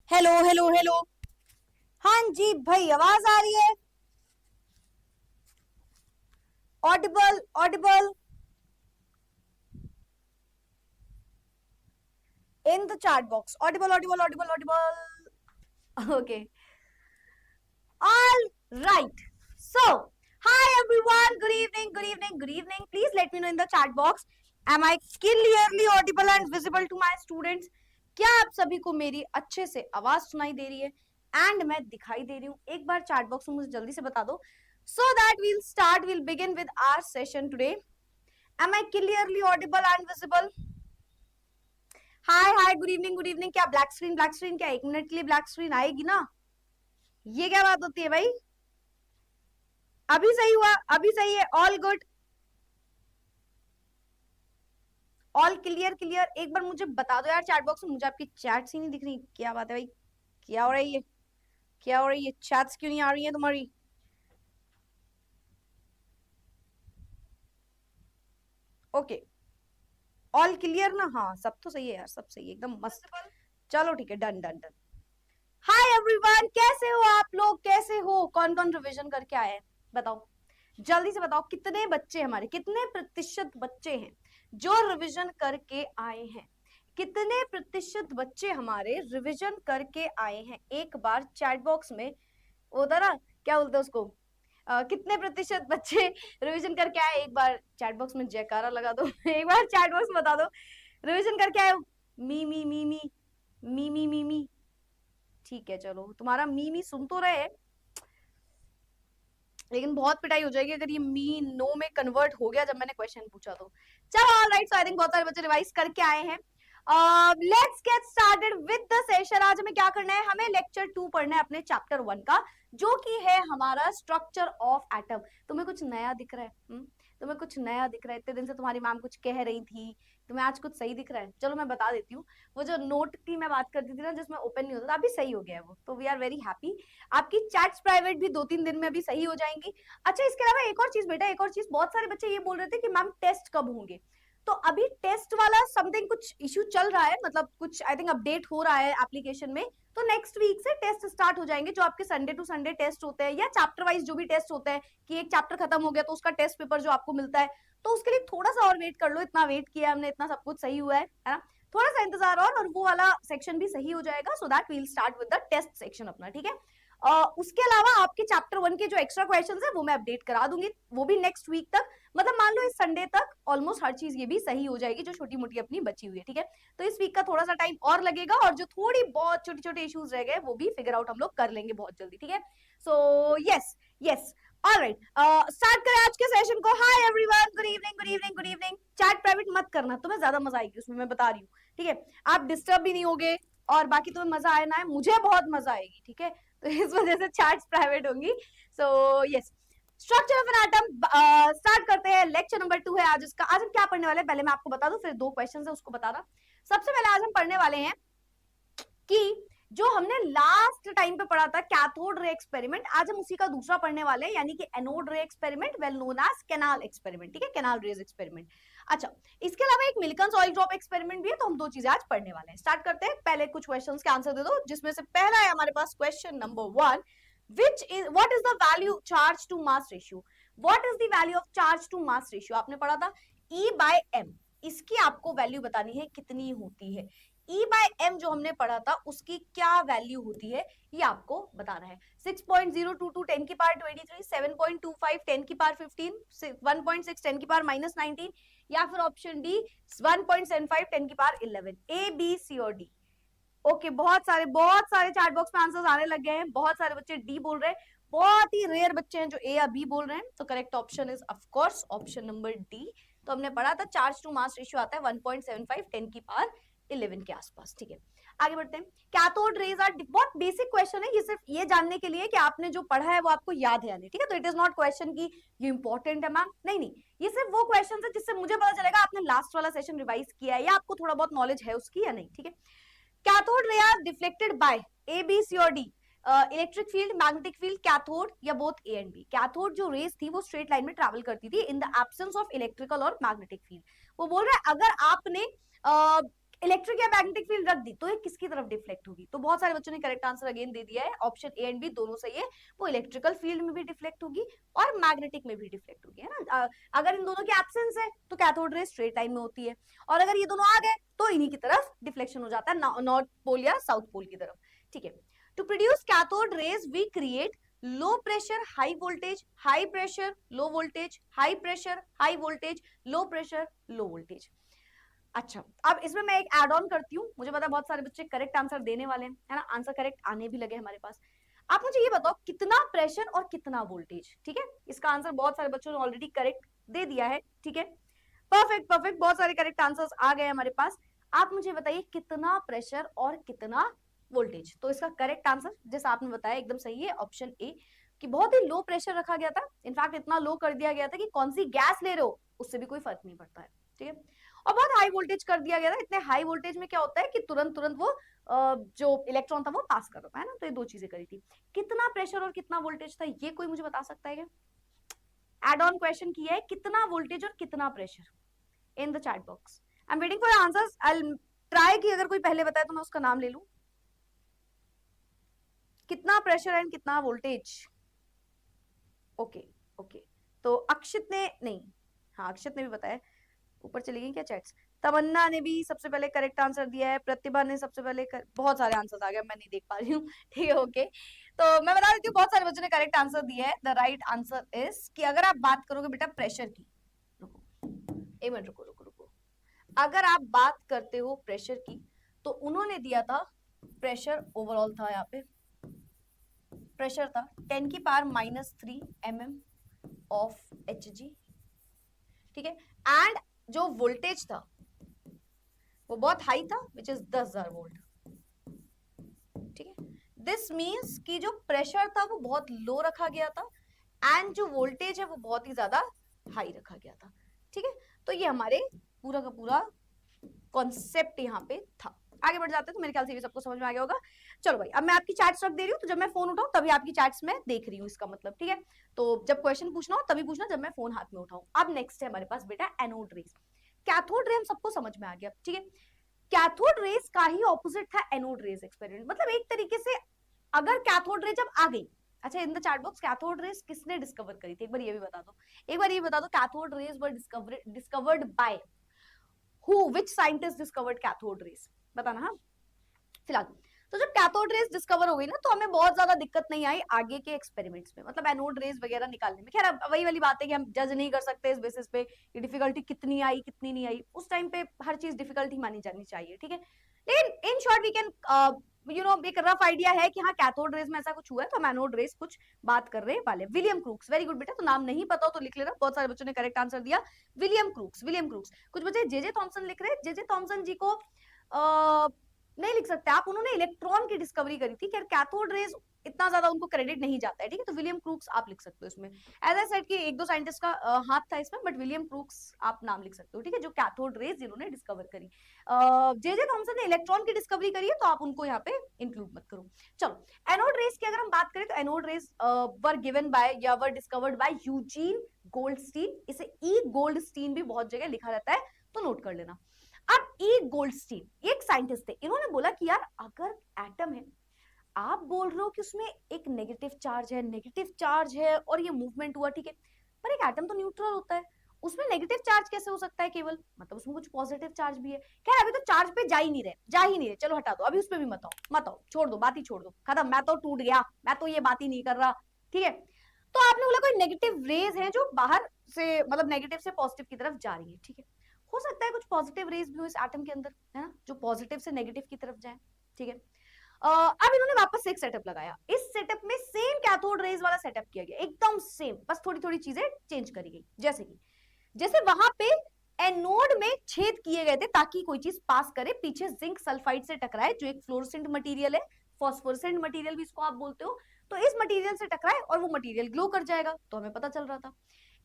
Hello hello hello. हाँ जी भाई, आवाज आ रही है? Audible audible in the chat box. Audible audible audible audible. Okay, all right. So hi everyone, good evening good evening good evening. Please let me know in the chat box, am I clearly audible and visible to my students? क्या आप सभी को मेरी अच्छे से आवाज सुनाई दे रही है एंड मैं दिखाई दे रही हूँ? एक बार चैट बॉक्स में मुझे जल्दी से बता दो, so that we'll begin with our session today. Am I clearly audible and visible? Hi hi, good evening good evening. क्या ब्लैक स्क्रीन क्या 1 मिनट के लिए ब्लैक स्क्रीन आएगी ना? ये क्या बात होती है भाई? अभी सही हुआ, अभी सही है, all good, all clear clear. एक बार मुझे बता दो यार चैट बॉक्स में, मुझे आपकी चैट्स ही नहीं दिख रही। क्या बात है भाई, क्या हो रही है? क्या हो रही है? चैट्स क्यों नहीं आ रही है तुम्हारी? ओके, ऑल क्लियर ना? हाँ, सब तो सही है यार, सब सही है, एकदम मस्त। चलो ठीक है, done done done. Hi everyone, कैसे हो आप लोग? कैसे हो? कौन कौन रिवीजन करके आए हैं बताओ, जल्दी से बताओ। कितने बच्चे हमारे, कितने प्रतिशत बच्चे हैं जो रिवीजन करके आए हैं? कितने प्रतिशत बच्चे हमारे रिवीजन करके आए हैं? एक बार चैट बॉक्स में वो था ना, क्या बोलते हैं उसको, कितने प्रतिशत बच्चे रिवीजन करके आए? एक बार चैट बॉक्स में जयकारा लगा दो। एक बार चैट बॉक्स में बता दो, रिवीजन करके आए हो? मी मी मी मी मी मी मी मी। ठीक है, चलो तुम्हारा मी मी सुन तो रहे, लेकिन बहुत पिटाई हो जाएगी अगर ये मी नो में कन्वर्ट हो गया जब मैंने क्वेश्चन पूछा तो। चलो all right, so I think बहुत सारे बच्चे रिवाइज करके आए हैं। Let's get started with the session. आज हमें क्या करना है? हमें लेक्चर 2 पढ़ना है अपने चैप्टर 1 का, जो कि है हमारा स्ट्रक्चर ऑफ एटम। तुम्हें कुछ नया दिख रहा है? तुम्हें कुछ नया दिख रहा है? इतने दिन से तुम्हारी मैम कुछ कह रही थी, तुम्हें आज कुछ सही दिख रहा है? चलो मैं बता देती हूँ। वो जो नोट की मैं बात करती थी ना, जिसमें ओपन नहीं होता था, अभी सही हो गया है वो, तो वी आर वेरी हैप्पी। आपकी चैट्स प्राइवेट भी 2-3 दिन में अभी सही हो जाएंगी। अच्छा, इसके अलावा एक और चीज बेटा, एक और चीज, बहुत सारे बच्चे ये बोल रहे थे कि मैम टेस्ट कब होंगे? तो अभी टेस्ट वाला समथिंग कुछ इश्यू चल रहा है, मतलब कुछ आई थिंक अपडेट हो रहा है एप्लीकेशन में। तो नेक्स्ट वीक से टेस्ट स्टार्ट हो जाएंगे, जो आपके संडे टू संडे टेस्ट होते हैं या चैप्टर वाइज जो भी टेस्ट होते हैं, कि एक चैप्टर खत्म हो गया तो उसका टेस्ट पेपर जो आपको मिलता है, तो उसके लिए थोड़ा सा और वेट कर लो। इतना वेट किया हमने, इतना सब कुछ सही हुआ है ना? थोड़ा सा इंतजार और वो वाला सेक्शन भी सही हो जाएगा, so that we'll start with the test section अपना, ठीक है? उसके अलावा आपके चैप्टर 1 के जो एक्स्ट्रा क्वेश्चंस है वो मैं अपडेट करा दूंगी, वो भी नेक्स्ट वीक तक। मतलब मान लो इस संडे तक ऑलमोस्ट हर चीज ये भी सही हो जाएगी जो छोटी मोटी अपनी बची हुई है, ठीक है? तो इस वीक का थोड़ा सा टाइम और लगेगा, और जो थोड़ी बहुत छोटे छोटे इश्यूज रह गए वो भी फिगर आउट हम लोग कर लेंगे बहुत जल्दी, ठीक है? So yes yes, alright, start करें आज के सेशन को। हाय everyone, good evening good evening good evening. Chat private मत करना, तुम्हें ज्यादा मजा आएगी उसमें, मैं बता रही हूँ, ठीक है? आप डिस्टर्ब भी नहीं होगे, और बाकी तुम्हें मजा आए ना है, मुझे बहुत मजा आएगी, ठीक है? तो इस वजह से चैट्स प्राइवेट होंगी। So yes, structure of an atom start करते हैं। लेक्चर नंबर 2 है आज इसका। आज हम क्या पढ़ने वाले हैं पहले मैं आपको बता दूं, फिर 2 क्वेश्चन है उसको बताना। सबसे पहले आज हम पढ़ने वाले हैं कि जो हमने लास्ट टाइम पे पढ़ा था कैथोड रे एक्सपेरिमेंट, आज हम उसी का दूसरा पढ़ने वाले हैं, यानी कि anode ray experiment, well known as canal experiment, ठीक है? Canal rays experiment. अच्छा, इसके अलावा एक मिल्कन ऑयल ड्रॉप एक्सपेरिमेंट भी है, तो हम 2 चीजें आज पढ़ने वाले हैं। स्टार्ट करते हैं, पहले कुछ क्वेश्चंस के आंसर दे दो, जिसमें से पहला है हमारे पास question number 1, which is what is the value charge to mass ratio? What is the value of charge to mass ratio? आपने पढ़ा था E by m, इसकी आपको वैल्यू बतानी है कितनी होती है। E by m जो हमने पढ़ा था उसकी क्या वैल्यू होती है ये आपको बताना है। 6.022 10 की पावर 23, 7.25 10 की पावर 15, 1.6 10 की पावर -19, या फिर ऑप्शन डी 1.75 10 की पावर 11। ए बी सी और डी। ओके, बहुत सारे चैट बॉक्स में आंसर्स आने लग गए हैं, बहुत सारे बच्चे डी बोल रहे हैं, बहुत ही रेयर बच्चे हैं जो ए या बी बोल रहे हैं। तो correct option is of course option number D. तो हमने पढ़ा था चार्ज टू मास रेशियो आता है 1.75 10 की पावर 11 के आसपास, ठीक है? आगे बढ़ते हैं। कैथोड रेज आर, बहुत बेसिक क्वेश्चन है ये, सिर्फ ये जानने के लिए कि आपने जो पढ़ा है वो आपको याद है या नहीं, ठीक है? तो इट इज नॉट क्वेश्चन की ये इंपॉर्टेंट है मैम, नहीं नहीं, ये सिर्फ वो क्वेश्चन है जिससे मुझे पता चलेगा आपने लास्ट वाला सेशन रिवाइज किया है या आपको थोड़ा बहुत नॉलेज है उसकी या नहीं, ठीक है? Cathode ray are deflected by A B C और D, electric field, magnetic field, cathode, या both A and B. Cathode जो रेस थी वो स्ट्रेट लाइन में ट्रैवल करती थी in the absence of electrical और मैग्नेटिक फील्ड। वो बोल रहा है अगर आपने इलेक्ट्रिक या मैग्नेटिक फील्ड रख दी तो ये किसकी तरफ डिफ्लेक्ट होगी? तो बहुत सारे बच्चों ने करेक्ट आंसर अगेन दे दिया है, ऑप्शन ए एंड बी दोनों सही है। वो इलेक्ट्रिकल फील्ड में भी डिफ्लेक्ट होगी और मैग्नेटिक में भी डिफ्लेक्ट होगी, है ना। अगर इन दोनों की एब्सेंस है तो कैथोड रे स्ट्रेट लाइन में होती है, और अगर ये दोनों आ गए तो इन्हीं की तरफ डिफ्लेक्शन हो जाता है, नॉर्थ पोल या साउथ पोल की तरफ, ठीक है। To produce cathode rays we create low pressure high voltage, high pressure low voltage, high pressure high voltage, low pressure low voltage. अच्छा, अब इसमें मैं एक ऐड ऑन करती हूँ, मुझे पता है बहुत सारे बच्चे करेक्ट आंसर देने वाले हैं, है ना, आंसर करेक्ट आने भी लगे हमारे पास। आप मुझे ये बताओ कितना प्रेशर और कितना वोल्टेज, ठीक है। इसका आंसर बहुत सारे बच्चों ने ऑलरेडी करेक्ट दे दिया है, ठीक है। परफेक्ट परफेक्ट, बहुत सारे करेक्ट आंसर्स आ गए हमारे पास। आप मुझे बताइए कितना प्रेशर और कितना वोल्टेज। तो इसका करेक्ट आंसर जैसा आपने बताया एकदम सही है, ऑप्शन ए, कि बहुत ही लो प्रेशर रखा गया था, इनफैक्ट इतना लो कर दिया गया था कि कौन सी गैस ले रहे हो उससे भी कोई फर्क नहीं पड़ता है, ठीक है। और बहुत हाई वोल्टेज कर दिया गया था, इतने हाई वोल्टेज में क्या होता है कि तुरंत तुरंत वो जो इलेक्ट्रॉन था वो पास कर रहा है ना, तो ये दो चीजें करी थी। कितना प्रेशर और कितना वोल्टेज था ये कोई मुझे बता सकता है क्या? एड ऑन क्वेश्चन किया है, कितना वोल्टेज और कितना pressure in the chat box. I am waiting for answers. I will try कि अगर कोई पहले बताए तो मैं उसका नाम ले लूं। कितना प्रेशर एंड कितना वोल्टेज? ओके ओके, तो अक्षित ने नहीं, हाँ अक्षित ने भी बताया। ऊपर चली गई क्या चैट्स? तमन्ना ने भी सबसे पहले करेक्ट आंसर दिया है, प्रतिभा ने सबसे पहले बहुत सारे आंसर्स आ गए, मैं नहीं देख पा रही हूँ ठीक है ओके। तो मैं बता देती हूँ बहुत सारे बच्चों ने करेक्ट आंसर दिया है। द राइट आंसर इज कि अगर आप बात करोगे बेटा प्रेशर की, रुको एक मिनट, रुको रुको रुको, अगर आप बात करते हो प्रेशर की तो उन्होंने दिया था प्रेशर ओवरऑल था, यहाँ पे प्रेशर था 10 की पावर -3 mm ऑफ Hg, ठीक है। एंड जो वोल्टेज था वो बहुत हाई था, विच इज 10,000 वोल्ट, ठीक है। दिस मीन्स कि जो प्रेशर था वो बहुत लो रखा गया था एंड जो वोल्टेज है वो बहुत ही ज्यादा हाई रखा गया था, ठीक है। तो ये हमारे पूरा का पूरा कॉन्सेप्ट यहाँ पे था। आगे बढ़ जाते हैं, तो मेरे ख्याल से ये सबको समझ में आ गया होगा। चलो भाई, अब मैं आपकी चैट्स रख दे रही हूँ, तो जब मैं फोन उठाऊं तभी आपकी चैट्स में देख रही हूँ, इसका मतलब, ठीक है। तो जब क्वेश्चन पूछना हो तभी पूछना, जब मैं फोन हाथ में उठाऊं। अब नेक्स्ट है हमारे पास बेटा एनोड रेज। कैथोड रे हम सबको समझ में आ गया, ठीक है। कैथोड रेज का ही ऑपोजिट था एनोड रेज एक्सपेरिमेंट, मतलब एक तरीके से अगर कैथोड रे जब आ गई, अच्छा इन the chat box cathode rays किसने डिस्कवर करी थी, एक बार ये भी बता दो, एक बार ये बता दो, cathode rays were discovered by who, which scientist discovered cathode rays, बताना। हाँ फिलहाल तो जब कैथोड रेज डिस्कवर हो गई ना, तो हमें बहुत ज्यादा दिक्कत नहीं आई आगे के एक्सपेरिमेंट्स में, मतलब एनोड रेज वगैरह निकालने में। खैर वही वाली बात है कि हम जज नहीं कर सकते इस बेसिस पे कि डिफिकल्टी कितनी आई कितनी नहीं आई, उस टाइम पे हर चीज डिफिकल्टी मानी जानी चाहिए, ठीक है। लेकिन इन शॉर्ट वी कैन एक रफ आइडिया है कि हाँ कैथोड रेज में ऐसा कुछ हुआ है, तो हम एनोड रेज कुछ बात कर रहे वाले। विलियम क्रूक्स, वेरी गुड बेटा, तो नाम नहीं पता हो तो लिख लेना, बहुत सारे बच्चों ने करेक्ट आंसर दिया विलियम क्रूक्स, विलियम क्रूक्स। कुछ बच्चे जेजे थॉमसन लिख रहे हैं, जेजे थॉमसन जी को नहीं लिख सकते आप, उन्होंने इलेक्ट्रॉन की डिस्कवरी करी थी, खैर कैथोड रेज इतना ज्यादा उनको क्रेडिट नहीं जाता है, ठीक है। तो विलियम क्रूक्स आप लिख सकते हो इसमें, एज आई सेड कि एक दो साइंटिस्ट का हाथ था इसमें, बट विलियम क्रूक्स आप नाम लिख सकते हो, ठीक है, जो कैथोड रेज जिन्होंने डिस्कवर करी। जेजे थॉमसन ने इलेक्ट्रॉन की डिस्कवरी करी है, तो आप उनको यहाँ पे इंक्लूड मत करो। चलो एनोड रेज की अगर हम बात करें, तो anode rays were given by या were discovered by Eugen Goldstein, इसे ई गोल्डस्टीन भी बहुत जगह लिखा रहता है, तो नोट कर लेना। अब ई गोल्डस्टीन एक साइंटिस्ट थे, इन्होंने बोला कि यार अगर एटम है, आप बोल रहे हो कि उसमें एक नेगेटिव चार्ज है और ये मूवमेंट हुआ, ठीक है, पर एक एटम तो न्यूट्रल होता है, उसमें नेगेटिव चार्ज कैसे हो सकता है केवल, मतलब उसमें कुछ पॉजिटिव चार्ज भी है। खैर अभी तो चार्ज पे जा ही नहीं रहे, चलो हटा दो, अभी उस पर भी मत आओ, छोड़ दो, बात ही छोड़ दो, खत्म, मैं तो टूट गया, मैं तो ये बात ही नहीं कर रहा, ठीक है। तो आपने बोला कोई नेगेटिव रेज है जो बाहर से, मतलब नेगेटिव से पॉजिटिव की तरफ जा रही है, ठीक है। हो सकता है कुछ पॉजिटिव रेज भी हो इस एटम के अंदर, है ना, जो पॉजिटिव से नेगेटिव की तरफ जाए, ठीक है। अब इन्होंने वापस से एक सेटअप लगाया, इस सेटअप में सेम कैथोड रेज वाला सेटअप किया गया, एकदम सेम, बस थोड़ी थोड़ी चीजें चेंज करी गई, जैसे वहां पे एनोड में छेद किए गए थे ताकि कोई चीज पास करे, पीछे जिंक सल्फाइड से टकराए, जो एक फ्लोरोसेंट मटेरियल है, फॉस्फोरेसेंट मटेरियल भी इसको आप बोलते हो, तो इस मटेरियल से टकराए और वो मटेरियल ग्लो कर जाएगा, तो हमें पता चल रहा था।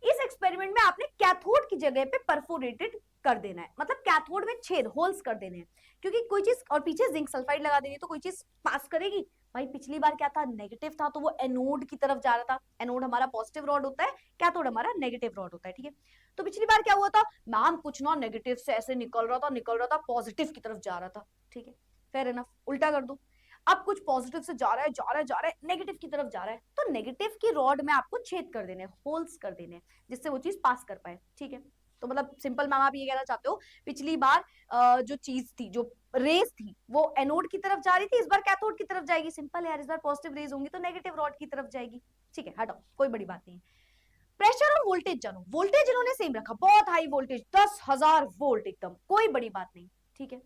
इस एक्सपेरिमेंट में आपने कैथोड की जगह पे परफोरेटेड कर देना है, मतलब कैथोड में छेद होल्स कर देने हैं, क्योंकि कोई चीज और पीछे जिंक सल्फाइड लगा देंगे तो कोई चीज पास करेगी, भाई पिछली बार क्या था, नेगेटिव था, तो वो एनोड की तरफ जा रहा था। एनोड हमारा पॉजिटिव रॉड होता है, कैथोड हमारा नेगेटिव रॉड होता है, ठीक है। तो पिछली बार क्या हुआ था मैम, कुछ ना नेगेटिव से ऐसे निकल रहा था पॉजिटिव की तरफ जा रहा था, ठीक है। फेयर इनफ, उल्टा कर दो। अब कुछ पॉजिटिव से जा रहा है नेगेटिव की तरफ जा रहा है, तो नेगेटिव की रॉड में आपको छेद कर देने, होल्स कर देने, जिससे वो चीज पास कर पाए, ठीक है। तो मतलब सिंपल मैम आप ये कहना चाहते हो, पिछली बार जो चीज थी, जो रेज थी, वो एनोड की तरफ जा रही थी, इस बार कैथोड की तरफ जाएगी। सिंपल है यार, इस बार पॉजिटिव रेज होंगी तो नेगेटिव रॉड की तरफ जाएगी, ठीक है। हटाओ, कोई बड़ी बात नहीं। प्रेशर और वोल्टेज जानो, वोल्टेज इन्होंने सेम रखा, बहुत हाई वोल्टेज 10,000 वोल्ट, एकदम कोई बड़ी बात नहीं, ठीक है।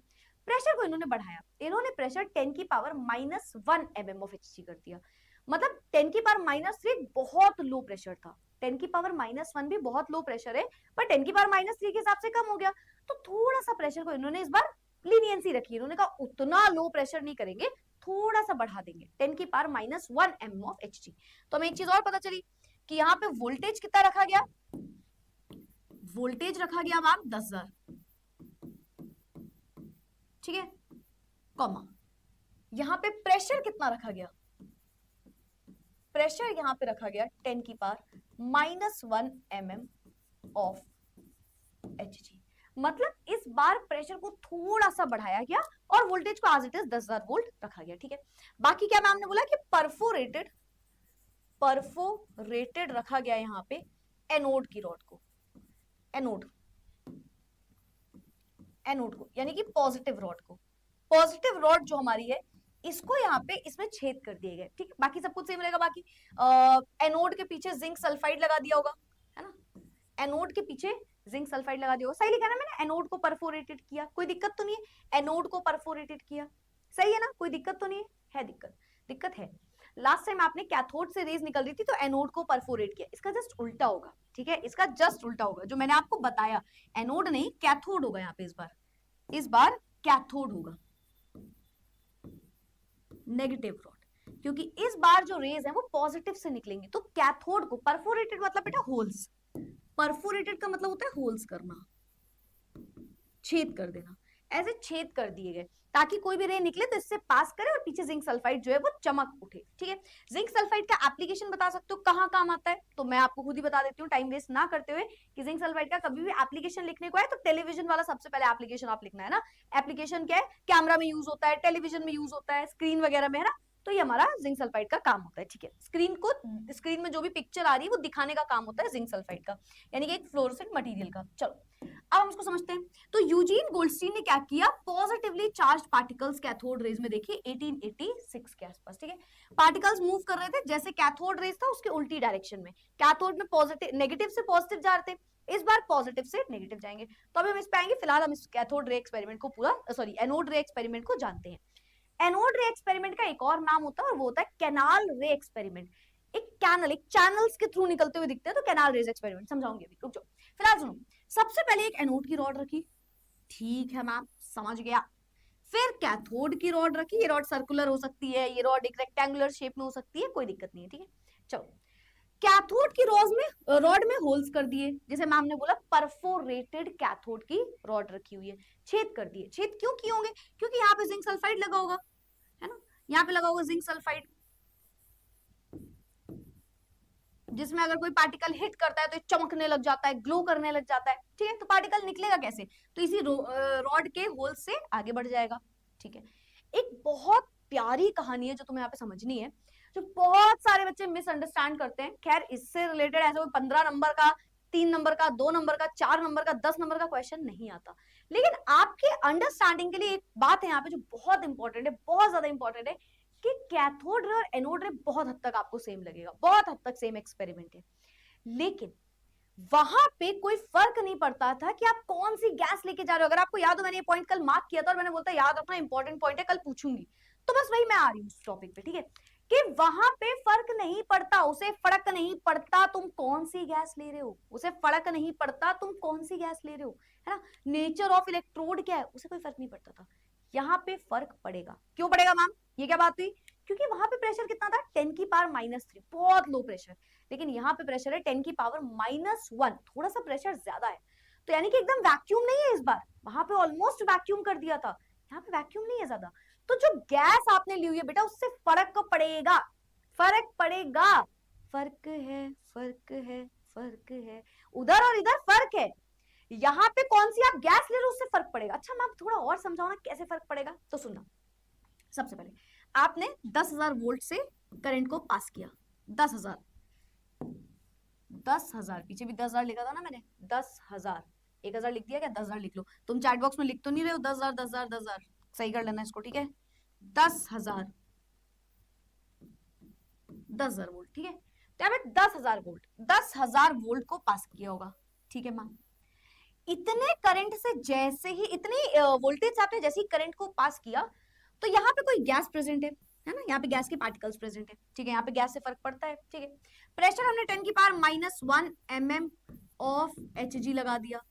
प्रेशर को इन्होंने बढ़ाया, इन्होंने प्रेशर 10 की पावर -1 mm ऑफ Hg कर दिया। मतलब 10 की पावर -3 बहुत लो प्रेशर था, 10 की पावर -1 भी बहुत लो प्रेशर है, पर 10 की पावर -3 के हिसाब से कम हो गया। तो थोड़ा सा प्रेशर को इन्होंने इस बार लीनियंसी रखी, इन्होंने कहा उतना लो प्रेशर नहीं करेंगे, थोड़ा सा बढ़ा देंगे, 10 की पावर -1 mm ऑफ Hg। तो हमें एक चीज और पता चली कि यहाँ पे वोल्टेज कितना रखा गया, वोल्टेज रखा गया मैम 10,000, ठीक है, कॉमा यहाँ पे प्रेशर कितना रखा गया, प्रेशर यहाँ पे रखा गया 10 की पावर -1 mm ऑफ Hg। मतलब इस बार प्रेशर को थोड़ा सा बढ़ाया गया और वोल्टेज को एज इट इज 10,000 वोल्ट रखा गया, ठीक है। बाकी क्या मैम ने बोला कि परफोरेटेड रखा गया यहाँ पे एनोड की रॉड को, एनोड को यानी कि पॉजिटिव रॉड को, पॉजिटिव रॉड जो हमारी है इसको यहाँ पे इसमें छेद कर दिए गए, ठीक है। बाकी सब कुछ सेम रहेगा। बाकी एनोड के पीछे जिंक सल्फाइड लगा दिया होगा, है ना, एनोड के पीछे जिंक सल्फाइड लगा दिया होगा, सही लिखा ना मैंने, एनोड को परफोरेटेड किया, कोई दिक्कत तो नहीं है, एनोड को परफोरेटेड किया, सही है ना, कोई दिक्कत तो नहीं है दिक्कत है। लास्ट टाइम आपने कैथोड से रेज निकल रही थी तो एनोड को परफोरेट किया, इसका जस्ट उल्टा होगा, ठीक है, इसका जस्ट उल्टा होगा, जो मैंने आपको बताया, एनोड नहीं कैथोड होगा यहाँ पे, इस बार कैथोड होगा, नेगेटिव रॉड, क्योंकि इस बार जो रेज है वो पॉजिटिव से निकलेंगी, तो कैथोड को परफोरेटेड मतलब बेटा होल्स, परफोरेटेड का मतलब होता है होल्स करना, छेद कर देना, ऐसे छेद कर दिए गए ताकि कोई भी रे निकले तो इससे पास करे और पीछे जिंक सल्फाइड जो है वो चमक उठे, ठीक है। जिंक सल्फाइड का एप्लीकेशन बता सकते हो कहाँ काम आता है, तो मैं आपको खुद ही बता देती हूँ टाइम वेस्ट ना करते हुए, कि जिंक सल्फाइड का कभी भी एप्लीकेशन लिखने को है तो टेलीविजन वाला सबसे पहले एप्लीकेशन आप लिखना है ना। एप्लीकेशन क्या है, कैमरा में यूज होता है, टेलीविजन में यूज होता है, स्क्रीन वगैरह में, है ना, तो ये हमारा जिंक सल्फाइड का काम होता है, ठीक है। स्क्रीन में जो भी पिक्चर आ रही है वो दिखाने का काम होता है जिंक सल्फाइड का, यानी कि एक फ्लोरोसेंट मटेरियल का। चलो अब हम इसको समझते हैं। तो यूजीन गोल्डस्टीन ने क्या किया, positively charge particles cathode rays में देखिए 1886 के आसपास, ठीक है, पार्टिकल्स मूव कर रहे थे जैसे कैथोड रेज था उसके उल्टी डायरेक्शन में, कैथोड में पॉजिटिव नेगेटिव से पॉजिटिव जा रहे थे, इस बार पॉजिटिव से नेगेटिव जाएंगे। तो अभी हम इस पे आएंगे, फिलहाल हम इस कैथोड रे एक्सपेरिमेंट को एनोड रे एक्सपेरिमेंट को जानते हैं। एनोड रे एक्सपेरिमेंट का एक और नाम होता है और वो होता है कैनाल रे एक्सपेरिमेंट। एक चैनल्स के थ्रू निकलते हुए दिखते हैं तो कैनाल रेज एक्सपेरिमेंट समझाऊंगी अभी, रुक जाओ। फिलहाल सुनो, सबसे पहले एक एनोड की रॉड रखी, ठीक है मैम, समझ गया। फिर कैथोड की रॉड रखी, ये रॉड सर्कुलर हो सकती है, ये रॉड एक रेक्टेंगुलर शेप में हो सकती है, कोई दिक्कत नहीं है, ठीक है। चलो कैथोड की रॉड में होल्स कर दिए, जैसे मैम ने बोला परफोरेटेड कैथोड की रॉड रखी हुई है, छेद कर दिए। छेद क्यों किए होंगे, क्योंकि यहाँ पे जिंक सल्फाइड लगा होगा, है ना, यहाँ पे लगा होगा जिंक सल्फाइड, जिसमें अगर कोई पार्टिकल हिट करता है तो चमकने लग जाता है, ग्लो करने लग जाता है, ठीक है। तो पार्टिकल निकलेगा कैसे, तो इसी रॉड के होल से आगे बढ़ जाएगा, ठीक है। एक बहुत प्यारी कहानी है जो तुम्हें यहाँ पे समझनी है, जो बहुत सारे बच्चे मिसअंडरस्टैंड करते हैं। खैर इससे रिलेटेड ऐसे कोई 15 नंबर का, 3 नंबर का, 2 नंबर का, 4 नंबर का, 10 नंबर का क्वेश्चन नहीं आता, लेकिन आपके अंडरस्टैंडिंग के लिए एक बात है यहाँ पे जो बहुत इंपॉर्टेंट है, बहुत ज्यादा इंपॉर्टेंट है, कि कैथोड रे और एनोड रे बहुत हद तक आपको सेम लगेगा, बहुत हद तक सेम एक्सपेरिमेंट है, लेकिन वहां पे कोई फर्क नहीं पड़ता था कि आप कौन सी गैस लेके जा रहे हो। अगर आपको याद हो मैंने ये पॉइंट कल मार्क किया था और मैंने बोलता याद रखना इंपॉर्टेंट पॉइंट है, कल पूछूंगी, तो बस वही मैं आ रही हूँ उस टॉपिक पे, ठीक है, कि वहां पे फर्क नहीं पड़ता, उसे फर्क नहीं पड़ता तुम कौन सी गैस ले रहे हो, उसे फर्क नहीं पड़ता तुम कौन सी गैस ले रहे हो, है ना, नेचर ऑफ इलेक्ट्रोड क्या है उसे कोई फर्क नहीं पड़ता था। यहाँ पे फर्क पड़ेगा, क्यों पड़ेगा मैम, ये क्या बात हुई, क्योंकि वहां पे प्रेशर कितना था 10 की पावर -3, बहुत लो प्रेशर, लेकिन यहाँ पे प्रेशर है 10 की पावर -1, थोड़ा सा प्रेशर ज्यादा है, तो यानी कि एकदम वैक्यूम नहीं है इस बार, वहां पे ऑलमोस्ट वैक्यूम कर दिया था, यहाँ पे वैक्यूम नहीं है ज्यादा, तो जो गैस आपने ली हुई है बेटा उससे फर्क पड़ेगा, फर्क पड़ेगा। फर्क है, फर्क है, फर्क है, उधर और इधर फर्क है। यहाँ पे कौन सी आप गैस ले लो उससे फर्क पड़ेगा। अच्छा मैम थोड़ा और समझाओ ना कैसे फर्क पड़ेगा। तो सुनना, सबसे पहले आपने 10,000 वोल्ट से करंट को पास किया, 10,000, 10,000, पीछे भी 10,000 लिखा था ना मैंने, 10,000, 1,000 लिख दिया क्या, 10,000 लिख लो। तुम चैट बॉक्स में लिख तो नहीं रहे हो 10,000 10,000 10,000, सही कर लेना इसको, ठीक है। 10,000, 10,000 वोल्ट, ठीक है। तो यहाँ पे 10,000 वोल्ट, 10,000 वोल्ट को पास किया होगा, ठीक है मैम। इतने करंट से जैसे ही, इतनी वोल्टेज से आपने जैसे ही करंट को पास किया, तो यहाँ पे कोई गैस प्रेजेंट है ना, यहाँ पे गैस के पार्टिकल्स प्रेजेंट है, ठीक है। यहाँ पे गैस से फर्क पड़ता है, ठीक है। प्रेशर हमने 10 की पावर -1 mm ऑफ Hg लगा दिया,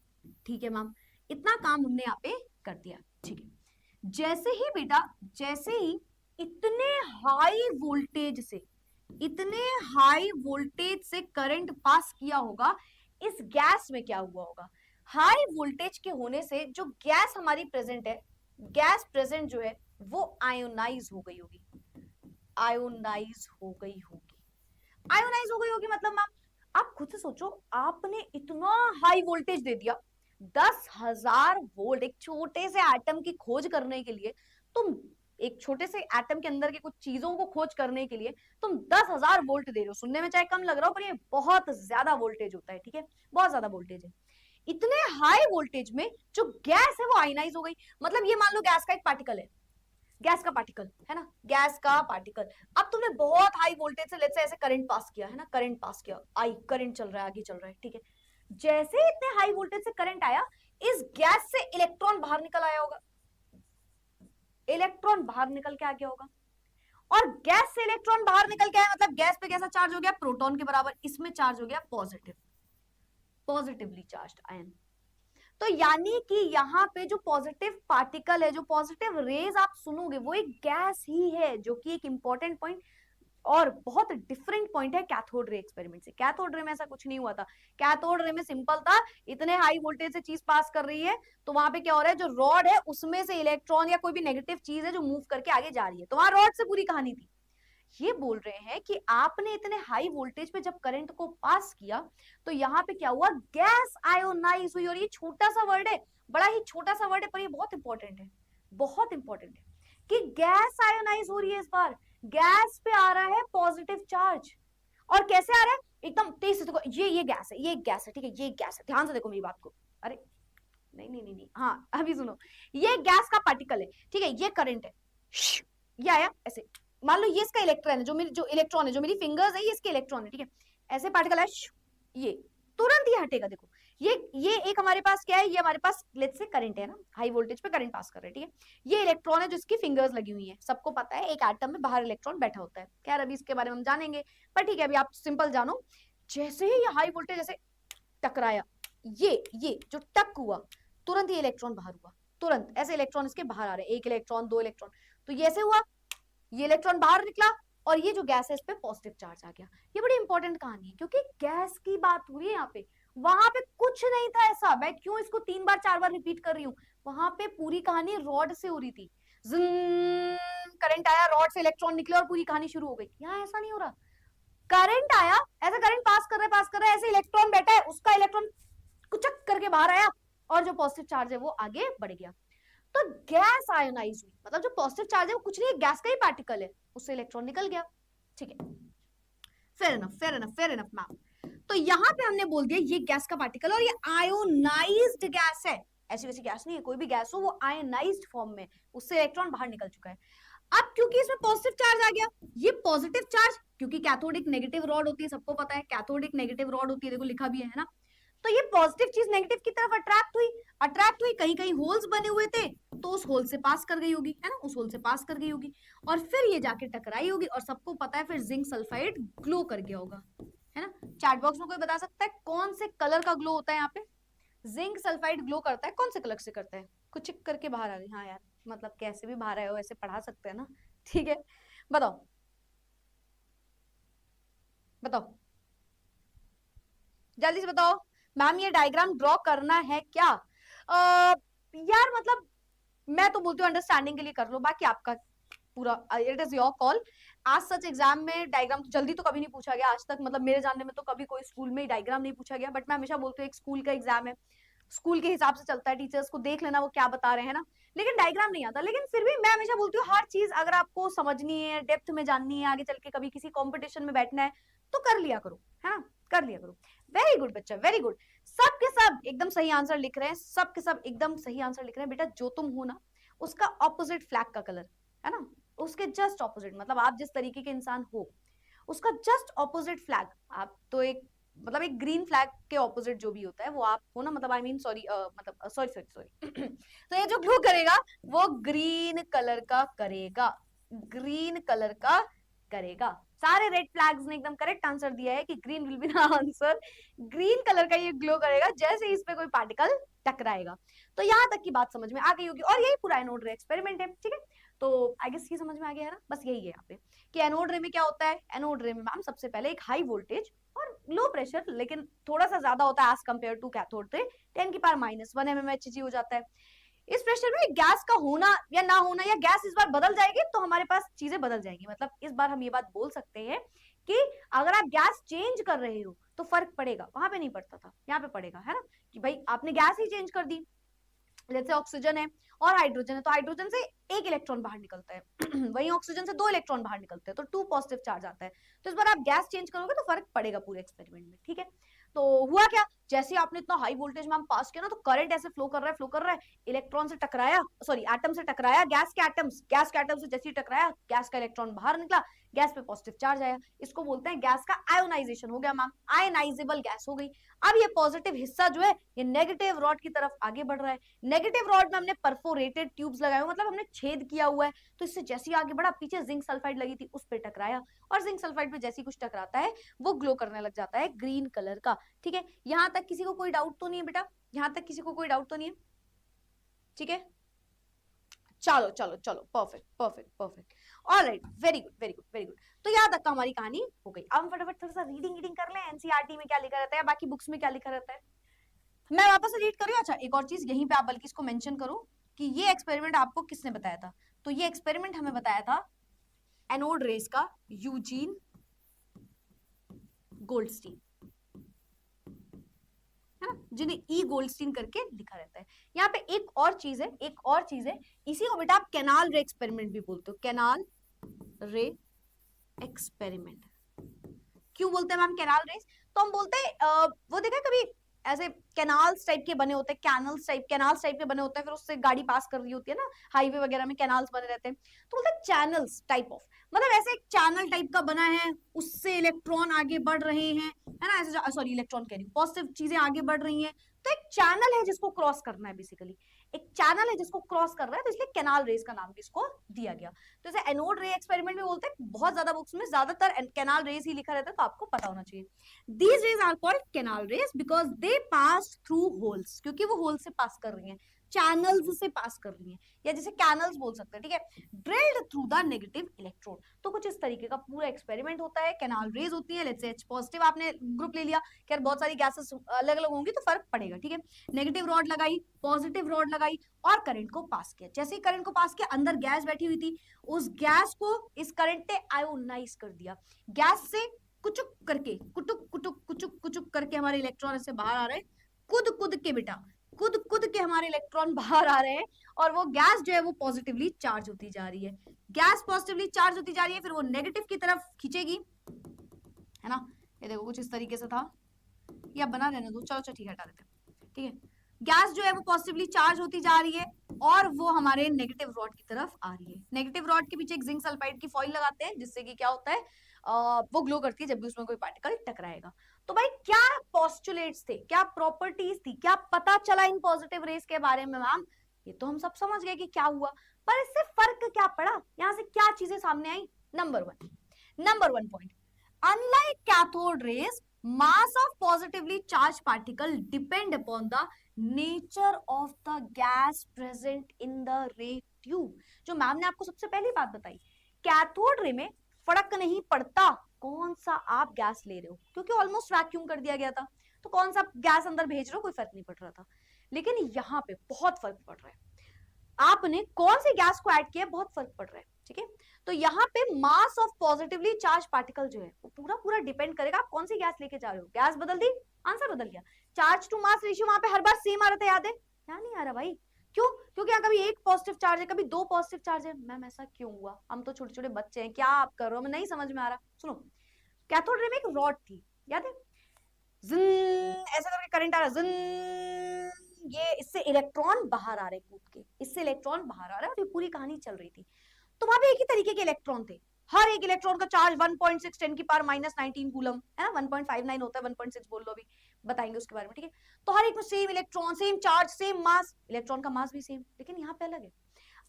ठीक है मैम। इतना काम हमने यहाँ पे कर दिया, ठीक है। जैसे ही बेटा, जैसे ही इतने हाई वोल्टेज से, इतने हाई वोल्टेज से करंट पास किया होगा, इस गैस में क्या हुआ होगा, हाई वोल्टेज के होने से जो गैस हमारी प्रेजेंट है, गैस प्रेजेंट जो है वो आयोनाइज हो गई होगी, आयोनाइज हो गई होगी, आयोनाइज हो गई होगी। मतलब मैम आप खुद से सोचो, आपने इतना हाई वोल्टेज दे दिया, 10,000 वोल्ट, एक छोटे से एटम की खोज करने के लिए, तुम एक छोटे से एटम के अंदर के कुछ चीजों को खोज करने के लिए तुम 10,000 वोल्ट दे रहे हो। सुनने में चाहे कम लग रहा हो पर ये बहुत ज्यादा वोल्टेज होता है, ठीक है, बहुत ज्यादा वोल्टेज है। इतने हाई वोल्टेज में जो गैस है वो आयनाइज हो गई। मतलब ये मान लो गैस का एक पार्टिकल है, गैस का पार्टिकल है ना, गैस का पार्टिकल। अब तुमने बहुत हाई वोल्टेज से लेट्स से ऐसे करंट पास किया है ना, करंट पास किया, आई करंट चल रहा है, आगे चल रहा है, ठीक है। जैसे ही इतने हाई वोल्टेज से करंट आया, इस गैस से इलेक्ट्रॉन बाहर निकल आया होगा, इलेक्ट्रॉन बाहर निकल के आ गया होगा। और गैस से इलेक्ट्रॉन बाहर निकल के आया मतलब गैस पे कैसा चार्ज हो गया, प्रोटॉन के बराबर, इसमें चार्ज हो गया पॉजिटिव, पॉजिटिवली चार्ज्ड आयन। तो यानी कि यहाँ पे जो पॉजिटिव पार्टिकल है, जो पॉजिटिव रेज आप सुनोगे वो एक गैस ही है, जो कि एक इंपॉर्टेंट पॉइंट और बहुत डिफरेंट पॉइंट है कैथोड रे एक्सपेरिमेंट से। कैथोड रे में ऐसा कुछ नहीं हुआ था, कैथोड रे में सिंपल था, इतने हाई वोल्टेज से चीज पास कर रही है तो वहां पे क्या हो रहा है, जो रॉड है उसमें से इलेक्ट्रॉन या कोई भी नेगेटिव चीज है जो मूव करके आगे जा रही है, तो वहां रॉड से पूरी कहानी थी। ये बोल रहे हैं कि आपने इतने हाई वोल्टेज पे जब करंट को पास किया तो यहाँ पे क्या हुआ, गैस आयोनाइज हुई। और ये छोटा सा वर्ड है, बड़ा ही छोटा सा वर्ड है, पर ये बहुत इंपॉर्टेंट है, बहुत इंपॉर्टेंट है कि गैस आयोनाइज हो रही है। इस बार गैस पे आ रहा है पॉजिटिव चार्ज। और कैसे आ रहा है, एकदम तेज से। देखो ये गैस है, ये गैस है, ठीक है, ये गैस है, ध्यान से देखो मेरी बात को। अरे नहीं नहीं नहीं नहीं, हाँ अभी सुनो, ये गैस का पार्टिकल है, ठीक है, ये करंट है, ये आया ऐसे। मान लो ये इसका इलेक्ट्रॉन है, जो इलेक्ट्रॉन है, जो मेरी फिंगर्स है ये इसके इलेक्ट्रॉन है, ठीक है। ऐसे पार्टिकल है, ये तुरंत ही हटेगा। देखो ये एक हमारे पास क्या है, ये हमारे पास लेट्स से करंट है ना, हाई वोल्टेज पे करंट पास कर रहे हैं, ठीक है। ये इलेक्ट्रॉन है जो इसकी फिंगर्स लगी हुई है, सबको पता है एक एटम में बाहर इलेक्ट्रॉन बैठा होता है। खैर अभी इसके बारे में हम जानेंगे, पर ठीक है अभी आप सिंपल जानो। जैसे ही ये हाई वोल्टेज जैसे टकराया, ये जो टक हुआ, तुरंत ही इलेक्ट्रॉन बाहर हुआ, तुरंत ऐसे इलेक्ट्रॉन इसके बाहर आ रहे हैं, एक इलेक्ट्रॉन, दो इलेक्ट्रॉन। तो ये ऐसे हुआ, ये इलेक्ट्रॉन बाहर निकला और ये जो गैस है इस पे पॉजिटिव चार्ज आ गया। ये बड़ी इंपॉर्टेंट कहानी है क्योंकि गैस की बात हो रही है यहाँ पे, वहां पे कुछ नहीं था ऐसा। मैं क्यों इसको 3 बार 4 बार रिपीट कर रही हूँ, वहां पे पूरी कहानी रॉड से हो रही थी, करंट आया, रॉड से इलेक्ट्रॉन निकले और पूरी कहानी शुरू हो गई। यहाँ ऐसा नहीं हो रहा, करंट आया, ऐसा करंट पास कर रहा है, ऐसे इलेक्ट्रॉन बैठा है, उसका इलेक्ट्रॉन कुचक करके बाहर आया और जो पॉजिटिव चार्ज है वो आगे बढ़ गया। तो गैस आयोनाइज हुई, मतलब जो पॉजिटिव चार्ज है वो कुछ नहीं है, गैस का ही पार्टिकल है, उससे इलेक्ट्रॉन निकल गया, ठीक है। Fair enough, fair enough, fair enough ma'am. तो यहाँ पे हमने बोल दिया ये गैस का पार्टिकल और ये आयोनाइज्ड गैस है, ऐसी वैसी गैस नहीं है, कोई भी गैस हो वो आयोनाइज्ड फॉर्म में, उससे इलेक्ट्रॉन बाहर निकल चुका है। अब क्योंकि इसमें पॉजिटिव चार्ज आ गया, ये पॉजिटिव चार्ज, क्योंकि कैथोड एक नेगेटिव रॉड होती है, सबको पता है कैथोड एक नेगेटिव रॉड होती है, देखो लिखा भी है ना। तो ये पॉजिटिव चीज नेगेटिव की तरफ अट्रैक्ट हुई, कहीं कहीं होल्स बने हुए थे तो उस होल से पास कर गई होगी, है ना, उस होल से पास कर गई होगी और फिर ये जाके टकराई होगी और सबको पता है फिर जिंक सल्फाइड ग्लो कर गया होगा, है ना। चैट बॉक्स में कोई बता सकता है कौन से कलर का ग्लो होता है यहाँ पे, जिंक सल्फाइड ग्लो करता है, कौन से कलर से करता है, कुछ करके बाहर आ गई। हाँ यार मतलब कैसे भी बाहर आए हो ऐसे पढ़ा सकते हैं ना, ठीक है। बताओ बताओ जल्दी से बताओ मैम, ये डायग्राम ड्रॉ करना है क्या। यार मतलब मैं तो बोलती हूँ अंडरस्टैंडिंग के लिए कर लो, बाकी आपका पूरा, इट इज योर कॉल। आज सच एग्जाम में डायग्राम तो जल्दी तो कभी नहीं पूछा गया आज तक, मतलब मेरे जानने में तो कभी कोई स्कूल में डायग्राम नहीं पूछा गया, बट मैं हमेशा बोलती हूँ एक स्कूल का एग्जाम है, स्कूल के हिसाब से चलता है, टीचर्स को देख लेना वो क्या बता रहे हैं ना, लेकिन डायग्राम नहीं आता। लेकिन फिर भी मैं हमेशा बोलती हूँ हर चीज अगर आपको समझनी है, डेप्थ में जाननी है, आगे चल के कभी किसी कॉम्पिटिशन में बैठना है तो कर लिया करो, है ना, कर लिया करो। वेरी गुड बच्चा, वेरी गुड। सब के सब एकदम सही आंसर लिख रहे हैं, सब के सब एकदम सही आंसर लिख रहे हैं। बेटा जो तुम हो ना उसका ऑपोजिट फ्लैग का कलर, है ना, उसके जस्ट ऑपोजिट, मतलब आप जिस तरीके के इंसान हो उसका जस्ट ऑपोजिट फ्लैग, आप तो एक, मतलब एक ग्रीन फ्लैग के ऑपोजिट जो भी होता है वो आप हो ना, मतलब आई मीन सॉरी, मतलब सॉरी सॉरी सॉरी तो ये जो ग्लो करेगा वो ग्रीन कलर का करेगा, ग्रीन कलर का करेगा। सारे रेड फ्लैग्स ने एकदम करेक्ट आंसर दिया है कि green will be the answer, green colour का ये ग्लो करेगा जैसे इस पे कोई पार्टिकल टकराएगा। तो यहाँ तक की बात समझ में आ गई होगी, और यही पूरा एनोड रे एक्सपेरिमेंट है, ठीक है। तो आई गेस ये समझ में आ गया है ना, बस यही है यहाँ पे कि एनोड रे में क्या होता है। एनोड रे में मैम सबसे पहले एक हाई वोल्टेज और लो प्रेशर, लेकिन थोड़ा सा ज्यादा होता है as compare to cathode ray, 10⁻⁻1 mmHg हो जाता है। इस प्रेशर में गैस का होना या ना होना, या गैस इस बार बदल जाएगी तो हमारे पास चीजें बदल जाएंगी, मतलब इस बार हम ये बात बोल सकते हैं कि अगर आप गैस चेंज कर रहे हो तो फर्क पड़ेगा, वहां पे नहीं पड़ता था, यहाँ पे पड़ेगा, है ना, कि भाई आपने गैस ही चेंज कर दी, जैसे ऑक्सीजन है और हाइड्रोजन है, तो हाइड्रोजन से एक इलेक्ट्रॉन बाहर निकलता है वहीं ऑक्सीजन से 2 इलेक्ट्रॉन बाहर निकलते हैं, तो 2 पॉजिटिव चार्ज आता है। तो इस बार आप गैस चेंज करोगे तो फर्क पड़ेगा पूरे एक्सपेरिमेंट में, ठीक है। तो हुआ क्या, जैसे ही आपने इतना हाई वोल्टेज में हम पास किया ना, तो करंट ऐसे फ्लो कर रहा है, फ्लो कर रहा है, इलेक्ट्रॉन से टकराया, सॉरी एटम से टकराया, गैस के एटम्स, गैस के एटम से जैसे ही टकराया, गैस का इलेक्ट्रॉन बाहर निकला, गैस पे पॉजिटिव चार्ज आया, इसको बोलते हैं गैस का आयोनाइजेशन हो गया मैम, आयनाइजेबल गैस हो गई। अब ये पॉजिटिव हिस्सा जो है ये नेगेटिव रॉड की तरफ आगे बढ़ रहा है, नेगेटिव रॉड में हमने परफोरेटेड ट्यूब्स लगाए हुए, मतलब हमने छेद किया हुआ है, तो इससे जैसे ही आगे बढ़ा, पीछे जिंक सल्फाइड लगी थी उस पे टकराया, और जिंक सल्फाइड पे जैसे ही कुछ टकराता है वो ग्लो करने लग जाता है ग्रीन कलर का, ठीक है। यहां तक किसी को कोई डाउट तो नहीं है बेटा, यहां तक किसी को कोई डाउट तो नहीं है, ठीक है। चलो चलो चलो, perfect perfect perfect, alright, very good very good very good. तो यहाँ तक का हमारी कहानी हो गई। अब हम फटाफट थोड़ा सा रीडिंग कर लें, एनसीईआरटी में क्या लिखा रहता है, बाकी बुक्स में क्या लिखा रहता है, मैं वापस से रीड करूँ। अच्छा एक और चीज यहीं पे आप बल्कि इसको मेंशन करो कि ये एक्सपेरिमेंट आपको किसने बताया था। तो ये एक्सपेरिमेंट हमें बताया था एनोड रेस का यूजीन गोल्डस्टीन, है ना, जिन्हें ई गोल्डस्टीन करके लिखा रहता है। यहाँ पे एक और चीज है, एक और चीज है, इसी को बेटा आप कैनाल रे एक्सपेरिमेंट भी बोलते हो, कैनाल रे एक्सपेरिमेंट। क्यों बोलते हैं मैम कैनाल रेस, तो हम बोलते हैं वो देखा कभी ऐसे कैनाल्स टाइप के बने होते हैं, कैनाल्स टाइप के बने होते हैं, फिर उससे गाड़ी पास कर रही होती है ना, हाईवे वगैरह में कैनाल्स बने रहते हैं, तो बोलते हैं चैनल्स टाइप ऑफ, मतलब ऐसे एक चैनल टाइप का बना है, उससे इलेक्ट्रॉन आगे बढ़ रहे हैं, है ना, ऐसे, सॉरी इलेक्ट्रॉन कह रही हूँ, पॉजिटिव चीजें आगे बढ़ रही हैं, तो एक चैनल है जिसको क्रॉस करना है, बेसिकली एक चैनल है जिसको क्रॉस कर रहा है, तो इसलिए कैनाल रेस का नाम भी इसको दिया गया। तो जैसे एनोड रे एक्सपेरिमेंट में बोलते हैं, बहुत ज्यादा बुक्स में ज्यादातर कैनाल रेस ही लिखा रहता है, तो आपको पता होना चाहिए। These rays are called canal rays because they pass through holes, क्योंकि वो होल से पास कर रही हैं, चैनल्स से पास कर रही हैं, या जैसे कैनल्स बोल सकते हैं, ठीक है, drilled through the negative electrode. तो कुछ इस तरीके का पूरा एक्सपेरिमेंट होता है, कैनाल रेज होती है, लेट्स से H पॉजिटिव आपने ग्रुप ले लिया, कि यार बहुत सारी गैसेस अलग अलग होंगी तो फर्क पड़ेगा, ठीक है, नेगेटिव रॉड लगाई, पॉजिटिव रॉड लगाई और करंट को पास किया, जैसे ही करंट को पास किया, अंदर गैस बैठी हुई थी, उस गैस को इस करंट ने आयोनाइज कर दिया, गैस से कुचुक करके, कुटुक कुटुक कुचुक कुचुक करके हमारे इलेक्ट्रॉन ऐसे बाहर आ रहे हैं, कूद कूद के बेटा, कूद कूद के हमारे इलेक्ट्रॉन बाहर आ रहे हैं, और वो गैस जो है वो पॉजिटिवली चार्ज होती जा रही है, गैस पॉजिटिवली चार्ज होती जा रही है, फिर वो नेगेटिव की तरफ खींचेगी, है ना, ये देखो कुछ इस तरीके से था, या बना रहने दो, चलो चलो ठीक है, हटा देते हैं, ठीक है, गैस जो है वो पॉजिटिवली चार्ज होती जा रही है और वो हमारे नेगेटिव रॉड की तरफ आ रही है, नेगेटिव रॉड के पीछे एक जिंक सल्फाइड की फॉइल लगाते हैं, जिससे कि क्या होता है, वो ग्लो करती है जब भी उसमें कोई पार्टिकल टकराएगा। तो भाई क्या पोस्टुलेट्स थे, क्या प्रॉपर्टीज थी, क्या पता चला इन पॉजिटिव रेस के बारे में मैम, ये तो हम सब समझ गए कि क्या हुआ, पर इससे फर्क क्या पड़ा, यहाँ से क्या चीजें सामने आई। Number one point, unlike cathode rays, mass of positively charged particle depend upon the nature of the gas present in the ray tube। जो मैम ने आपको सबसे पहली बात बताई, कैथोड रे में फर्क नहीं पड़ता कौन सा आप गैस ले रहे हो, क्योंकि ऑलमोस्ट वैक्यूम कर दिया गया था, तो कौन सा गैस अंदर भेज रहे हो कोई फर्क नहीं पड़ रहा था, लेकिन यहाँ पे बहुत फर्क पड़ रहा है। आपने कौन सी गैस को ऐड किया बहुत फर्क पड़ रहा है, ठीक है। तो यहाँ पे mass of positively charge particle जो है वो पूरा पूरा डिपेंड करेगा आप कौन सी गैस लेके जा रहे हो। गैस बदल दी, आंसर बदल गया। चार्ज टू मास रेशियो वहां पे हर बार सेम आ रहा था, याद है? यहाँ नहीं आ रहा भाई। क्यों? क्योंकि यहाँ कभी एक पॉजिटिव चार्ज है, कभी दो पॉजिटिव चार्ज है। मैम ऐसा क्यों हुआ? हम तो छोटे छोटे बच्चे हैं, क्या आप कर रहे हो? हमें नहीं समझ में आ रहा। सुनो, कैथोड रे में एक रॉड थी, याद है? ऐसा करके करंट आ रहा, ये इससे इलेक्ट्रॉन बाहर आ रहे कूद के, इससे इलेक्ट्रॉन बाहर आ रहा है, और ये पूरी कहानी चल रही थी। तो वहां पे एक ही तरीके के इलेक्ट्रॉन थे, हर एक इलेक्ट्रॉन का चार्ज 1.6 10 की पावर -19 कूलम है ना, 1.59 होता है, 1.6 बोल लो, अभी बताएंगे उसके बारे में, ठीक है। तो हर एक में same electron, same charge, same mass, electron का मास भी सेम, लेकिन यहाँ पे अलग है।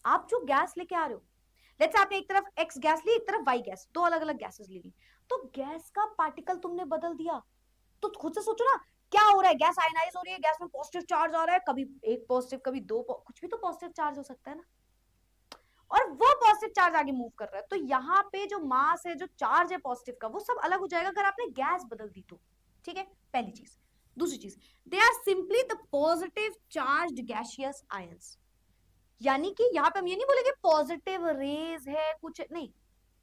आप जो गैस लेके आ रहे हो, लेट्स से आपने एक तरफ एक्स गैस ली, एक तरफ वाई गैस, दो अलग अलग गैसेस ले ली, तो गैस का पार्टिकल तुमने बदल दिया। तो खुद से सोचो ना, क्या हो रहा है? गैस आयनाइज हो रही है, गैस में पॉजिटिव चार्ज आ रहा है, कभी एक पॉजिटिव कभी दो, कुछ भी तो पॉजिटिव चार्ज हो सकता है ना, और वो पॉजिटिव चार्ज आगे मूव कर रहा है। तो यहाँ पे जो मास है, जो चार्ज है पॉजिटिव का, वो सब अलग हो जाएगा अगर आपने गैस बदल दी तो, ठीक है, पहली चीज। दूसरी चीज, they are simply the positive charged gaseous ions, यानी कि यहाँ पे हम ये नहीं बोलेंगे पॉजिटिव रेज है, कुछ नहीं,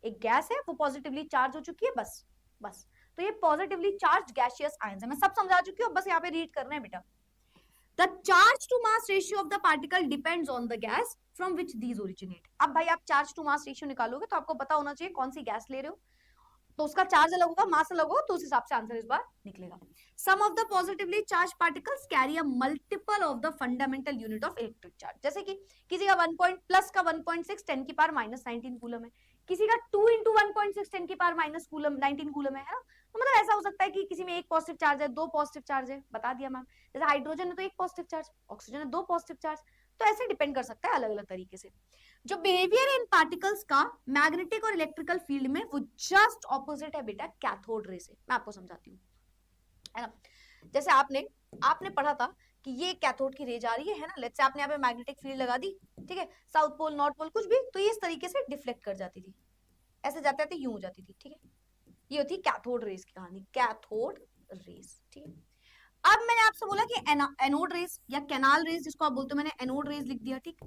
एक गैस है, वो पॉजिटिवली चार्ज हो चुकी है, बस बस। तो ये पॉजिटिवली चार्ज गैसियस आयंस है, मैं सब समझा चुकी हूँ, बस यहाँ पे रीड करना है बेटा। The charge to mass ratio of the particle depends on the gas from which these originate. अब भाई आप चार्ज टू मास रेशियो निकालोगे तो आपको पता होना चाहिए कौन सी गैस ले रहे हो, तो उसका चार्ज अलग होगा, मास अलग होगा, तो उस हिसाब से आंसर इस बार निकलेगा। Sum of the positively charge particles carry a multiple of the fundamental unit of electric charge, जैसे कि किसी का 1 प्लस का 1.6 10 की पावर -19 कूलम है, किसी का 2 इंटू 1.6 10 की पावर -19 कूलम है ना। तो मतलब ऐसा हो सकता है कि किसी में एक पॉजिटिव चार्ज है, दो पॉजिटिव चार्ज है, बता दिया मैम। जैसे हाइड्रोजन है तो एक पॉजिटिव चार्ज, ऑक्सीजन है दो पॉजिटिव चार्ज, तो ऐसे डिपेंड कर सकता है अलग अलग तरीके से। जो बिहेवियर है इन पार्टिकल्स का मैग्नेटिक और इलेक्ट्रिकल फील्ड में, वो जस्ट ऑपोजिट है बेटा कैथोड रे से। मैं आपको समझाती हूँ, है ना। जैसे आपने आपने पढ़ा था कि ये कैथोड की रे जा रही है ना, लेट्स से आपने यहाँ पे मैग्नेटिक फील्ड लगा दी, ठीक है, साउथ पोल नॉर्थ पोल कुछ भी, तो ये इस तरीके से डिफ्लेक्ट कर जाती थी, ऐसे जाते जाते यूं हो जाती थी, ठीक है। ये होती कैथोड रेस की कहानी, कैथोड रेस, ठीक है। अब मैंने आपसे बोला कि एनोड रेस या कैनाल रेस जिसको आप बोलते हो, मैंने एनोड रेस लिख दिया, ठीक।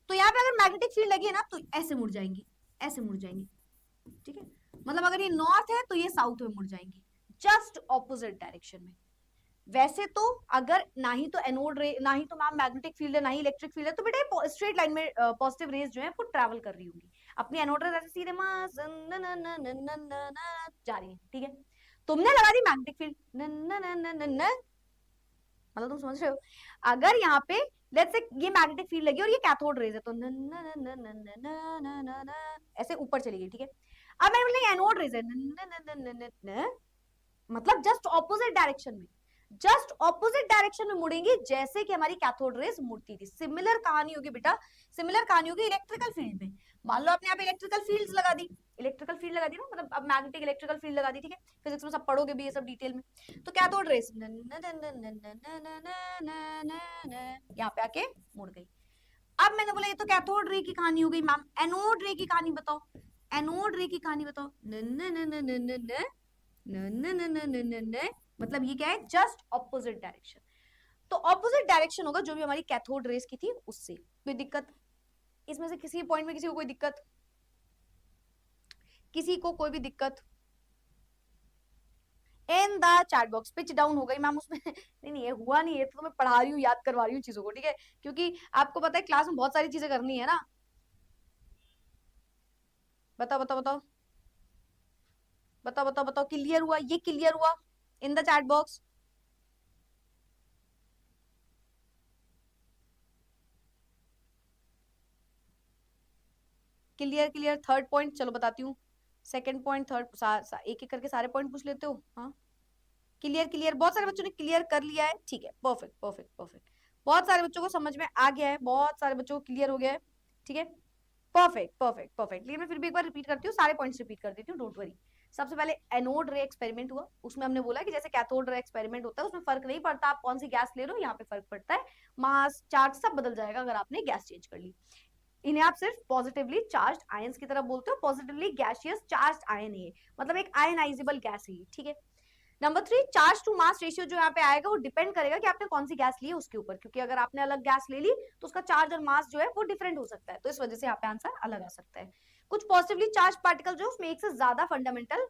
तो यहाँ पे अगर मैग्नेटिक फील्ड लगी है ना तो ऐसे मुड़ जाएंगी, ऐसे मुड़ जाएंगी, ठीक है। मतलब अगर ये नॉर्थ है तो ये साउथ में मुड़ जाएंगी, जस्ट ऑपोजिट डायरेक्शन में। वैसे तो अगर ना ही तो एनोड रे, ना ही तो मैम मैग्नेटिक फील्ड है, ना ही इलेक्ट्रिक फील्ड है, तो बेटा स्ट्रेट लाइन में पॉजिटिव रेज जो है वो ट्रैवल कर रही होंगी। अपनी एनोड रेज ऐसे सीधे जा रही है, ठीक है। तुमने लगा दी मैग्नेटिक फील्ड, मतलब तुम समझ रहे हो, अगर यहाँ पे लेट्स से ये मैग्नेटिक फील्ड लगी और ये कैथोड रेज है, तो ऐसे ऊपर चली गई, ठीक है। अब मैंने बोला एनोड रेज है, मतलब जस्ट ऑपोजिट डायरेक्शन में, जस्ट ऑपोजिट डायरेक्शन में मुड़ेंगी जैसे कि हमारी कैथोड रेज मुड़ती थी। सिमिलर कहानी होगी बेटा, सिमिलर कहानी होगी इलेक्ट्रिकल फील्ड में। मान लो आपने यहाँ पे इलेक्ट्रिकल फील्ड्स लगा दी, इलेक्ट्रिकल फील्ड लगा दी ना, मतलब अब मैग्नेटिक इलेक्ट्रिकल फील्ड लगा दी, ठीक है, फिजिक्स में सब पढ़ोगे भी ये सब डिटेल में। तो कैथोड रेज यहाँ पे आके मुड़ गई। अब मैंने बोला ये तो कैथोड रे की कहानी हो गई, मैम एनोड रे की कहानी बताओ, एनोड रे की कहानी बताओ। मतलब ये क्या है, जस्ट ऑपोजिट डायरेक्शन। तो ऑपोजिट डायरेक्शन होगा जो भी हमारी कैथोड रेस की थी उससे। कोई दिक्कत इसमें से किसी पॉइंट में, किसी को कोई दिक्कत, किसी को कोई भी दिक्कत? इन the chat box pitch down हो गई मैम उसमें नहीं नहीं ये हुआ नहीं है, तो मैं पढ़ा रही हूँ, याद करवा रही हूँ चीजों को, ठीक है, क्योंकि आपको पता है क्लास में बहुत सारी चीजें करनी है ना। बताओ बताओ बताओ बताओ बताओ बताओ, क्लियर हुआ? ये क्लियर हुआ इन the chat box? Clear clear. Third point चलो बताती हूँ, सेकंड पॉइंट, थर्ड, एक एक करके सारे पॉइंट पूछ लेते हो। हाँ क्लियर क्लियर, बहुत सारे बच्चों ने क्लियर कर लिया है, ठीक है, परफेक्ट परफेक्ट परफेक्ट। बहुत सारे बच्चों को समझ में आ गया है, बहुत सारे बच्चों को क्लियर हो गया है, ठीक है, परफेक्ट परफेक्ट परफेक्ट। लेकिन मैं फिर भी एक बार रिपीट करती हूँ, सारे पॉइंट्स रिपीट कर देती हूँ, डोंट वरी। सबसे पहले एनोड रे एक्सपेरिमेंट हुआ, उसमें हमने बोला कि जैसे कैथोड रे एक्सपेरिमेंट होता है उसमें फर्क नहीं पड़ता आप कौन सी गैस ले रहे हो, यहाँ पे फर्क पड़ता है, मास चार्ज सब बदल जाएगा अगर आपने गैस चेंज कर ली। इन्हें आप सिर्फ पॉजिटिवली चार्ज आयंस की तरह बोलते हो, पॉजिटिवली गैसियस चार्ज आयन है, मतलब एक आयनाइजेबल गैस है, ठीक है। Number 3, charge to mass ratio जो यहाँ पे आएगा वो डिपेंड करेगा कि आपने कौन सी गैस ली है उसके ऊपर, क्योंकि अगर आपने अलग गैस ले ली तो उसका चार्ज और मास जो है वो डिफरेंट हो सकता है, तो इस वजह से यहाँ पे आंसर अलग आ सकता है। कुछ पॉजिटिवली चार्ज पार्टिकल जो उसमें एक से ज्यादा fundamental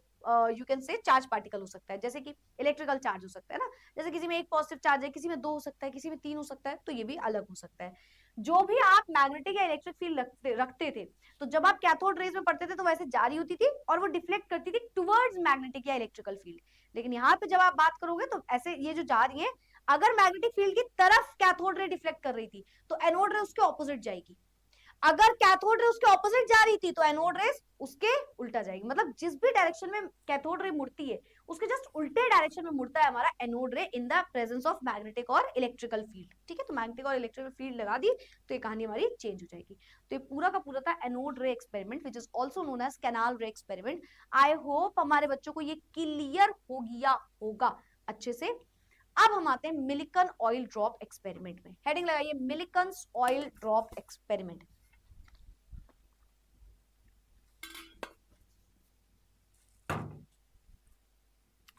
you can say charge particle हो सकता है, जैसे कि इलेक्ट्रिकल चार्ज हो सकता है ना, जैसे किसी में एक पॉजिटिव चार्ज है, किसी में 2 हो सकता है, किसी में 3 हो सकता है, तो ये भी अलग हो सकता है। जो भी आप मैग्नेटिक या इलेक्ट्रिक फील्ड रखते थे, तो जब आप कैथोड रेज में पढ़ते थे तो वैसे जारी होती थी और वो डिफ्लेक्ट करती थी टुवर्ड्स मैग्नेटिक या इलेक्ट्रिकल फील्ड। लेकिन यहाँ पे जब आप बात करोगे तो ऐसे ये जो जा रही है, अगर मैग्नेटिक फील्ड की तरफ कैथोड रे डिफ्लेक्ट कर रही थी तो एनोड रे उसके ऑपोजिट जाएगी, अगर कैथोड रे उसके ऑपोजिट जा रही थी तो एनोड रे उसके उल्टा जाएगी। मतलब जिस भी डायरेक्शन में कैथोड रे मुड़ती है उसके जस्ट उल्टे डायरेक्शन में मुड़ता है हमारा एनोड रे in the presence of magnetic और इलेक्ट्रिकल फील्ड। ठीक है, तो मैग्नेटिक और इलेक्ट्रिकल फील्ड लगा दी तो ये कहानी हमारी चेंज हो जाएगी। तो ये पूरा का पूरा था anode ray experiment which is also known as canal ray experiment. I hope हमारे बच्चों को ये क्लियर हो गया होगा अच्छे से। अब हम आते हैं मिलिकन ऑयल ड्रॉप एक्सपेरिमेंट में। हेडिंग लगाइए, Millikan oil drop experiment.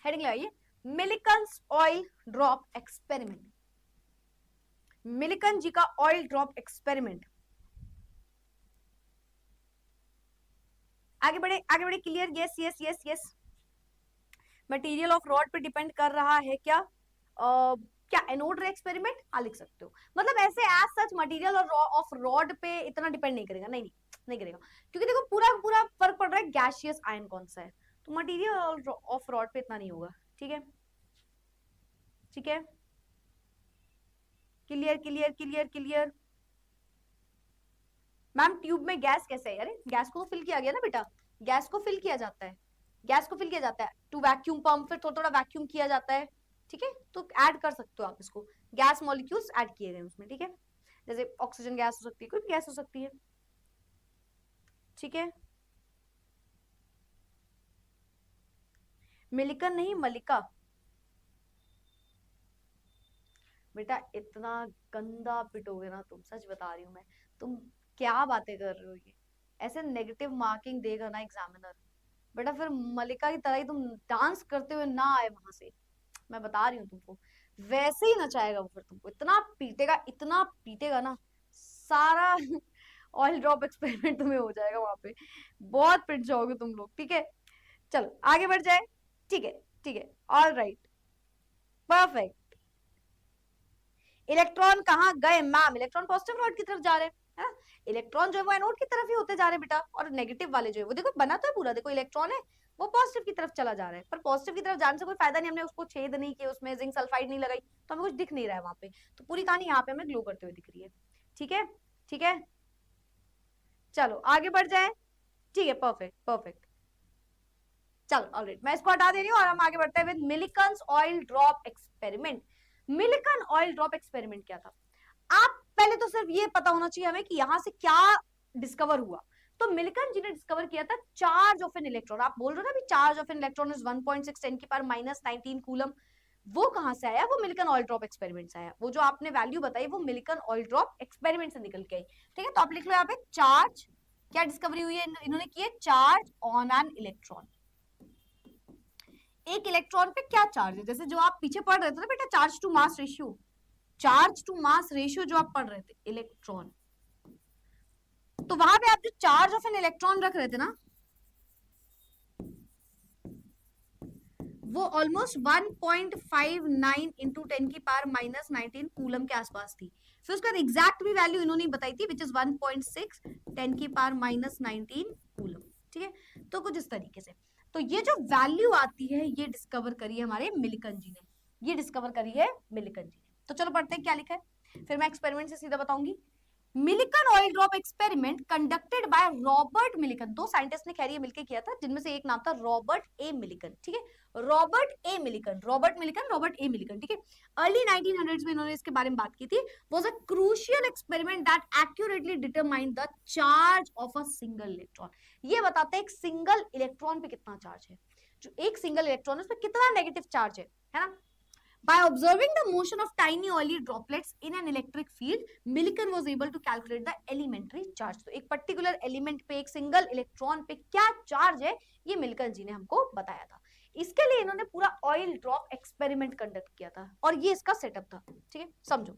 Heading लगाइए, Millikan oil drop experiment. Millikan ji का ऑयल ड्रॉप एक्सपेरिमेंट। आगे बढ़े आगे बढ़े, clear? Yes yes yes yes. Material of rod पे डिपेंड कर रहा है क्या? क्या एनोड रे एक्सपेरिमेंट? हाँ लिख सकते हो, मतलब ऐसे as such material of rod पे इतना डिपेंड नहीं करेगा, नहीं नहीं नहीं करेगा, क्योंकि देखो पूरा पूरा फर्क पड़ रहा है गैसियस आयन कौन सा है, तो मटेरियल ऑफ रॉड पे इतना नहीं होगा। ठीक है ठीक है, clear clear clear clear. Ma'am tube में गैस कैसे है? अरे गैस को तो फिल किया गया ना बेटा, गैस को फिल किया जाता है, गैस को फिल किया जाता है टू वैक्यूम पंप, फिर थोड़ा थोड़ा वैक्यूम किया जाता है। ठीक है, तो ऐड कर सकते हो आप इसको, गैस मॉलिक्यूल्स ऐड किए गए उसमें। ठीक है, जैसे ऑक्सीजन गैस हो सकती है, कोई भी गैस हो सकती है। ठीक है, मिलिकन नहीं मलिका बेटा, इतना गंदा पिटोगे ना तुम, सच बता रही हूँ मैं। तुम क्या बातें कर रहे हो, ये ऐसे नेगेटिव मार्किंग देगा ना एग्जामिनर बेटा, फिर मलिका की तरह ही तुम डांस करते हुए ना आए वहां से, मैं बता रही हूँ तुमको। वैसे ही नचाएगा वो, फिर तुमको इतना पीटेगा ना, सारा ऑयल ड्रॉप एक्सपेरिमेंट तुम्हें हो जाएगा वहां पे, बहुत पिट जाओगे तुम लोग। ठीक है, चलो आगे बढ़ जाए। ठीक है ठीक है, ऑल राइट, परफेक्ट। इलेक्ट्रॉन कहाँ गए मैम? इलेक्ट्रॉन पॉजिटिव रॉड की तरफ जा रहे हैं, इलेक्ट्रॉन जो है वो एनोड की तरफ ही होते जा रहे हैं बेटा, और नेगेटिव वाले जो है वो देखो बना तो है पूरा, देखो इलेक्ट्रॉन है वो पॉजिटिव की तरफ चला जा रहा है, पर पॉजिटिव की तरफ जाने से कोई फायदा नहीं, हमने उसको छेद नहीं किया, उसमें जिंक सल्फाइड नहीं लगाई, तो हमें कुछ दिख नहीं रहा है वहां पे, तो पूरी कहानी यहाँ पे हमें ग्लो करते हुए दिख रही है। ठीक है ठीक है, चलो आगे बढ़ जाए। ठीक है, परफेक्ट परफेक्ट। चलो ऑलराइट, मैं इसको हटा दे रही हूँ और हम आगे बढ़ते हैं with Millikan oil drop experiment. Millikan oil drop experiment क्या था? आप पहले तो सिर्फ ये पता होना चाहिए हमें कि यहां से क्या डिस्कवर हुआ। तो मिलिकन जी ने डिस्कवर किया था चार्ज ऑफ एन इलेक्ट्रॉन। आप बोल रहे हो ना भी charge of an electron is 1.6 10 की पावर -19 कूलम, वो कहां से आया? वो मिलिकन ऑयल ड्रॉप एक्सपेरिमेंट से आया। वो जो आपने वैल्यू बताई वो मिलिकन ऑयल ड्रॉप एक्सपेरिमेंट से निकल के आई। ठीक है, तो आप लिख लो यहाँ पे चार्ज, क्या डिस्कवरी हुई है इन्होंने की है? Charge on an electron. एक इलेक्ट्रॉन पे क्या चार्ज है, जैसे जो आप पीछे पढ़ रहे थे ना बेटा, charge to mass ratio, charge to mass ratio जो आप पढ़ रहे थे इलेक्ट्रॉन, तो वहां पे आप जो चार्ज ऑफ एन इलेक्ट्रॉन रख रहे थे ना, वो ऑलमोस्ट 1.59 इंटू 10 की पावर -19 कूलम के आसपास थी। फिर उसका एग्जैक्ट भी वैल्यू इन्होंने बताई थी विच इज 1.6 10 की पावर -19 कूलम। ठीक है, तो कुछ इस तरीके से, तो ये जो वैल्यू आती है ये डिस्कवर करी है हमारे मिलिकन जी ने, ये डिस्कवर करी है मिलिकन जी ने। तो चलो पढ़ते हैं क्या लिखा है, फिर मैं एक्सपेरिमेंट से सीधा बताऊंगी। Millikan oil drop experiment conducted by Robert Millikan, दो साइंटिस्ट ने खैर ये मिलकर किया था, जिनमें से एक नाम था रॉबर्ट ए मिलिकन। ठीक है, रॉबर्ट ए मिलिकन, रॉबर्ट मिलिकन, रॉबर्ट ए मिलिकन। ठीक है, अर्ली 1900s में इन्होंने इसके बारे में बात की थी। Was a crucial experiment that accurately determined the charge of a single electron. ये बताता है एक सिंगल इलेक्ट्रॉन पे कितना चार्ज है, जो एक सिंगल इलेक्ट्रॉन है उस पर कितना नेगेटिव चार्ज है ना। By observing the motion of tiny oily droplets in an electric field, Millikan was able to calculate the elementary charge. तो एक पर्टिकुलर एलिमेंट पे, एक सिंगल इलेक्ट्रॉन पे क्या चार्ज है, ये मिल्कन जी ने हमको बताया था। इसके लिए इन्होंने पूरा ऑयल ड्रॉप एक्सपेरिमेंट कंडक्ट किया था और ये इसका सेटअप था, ठीक है, समझो।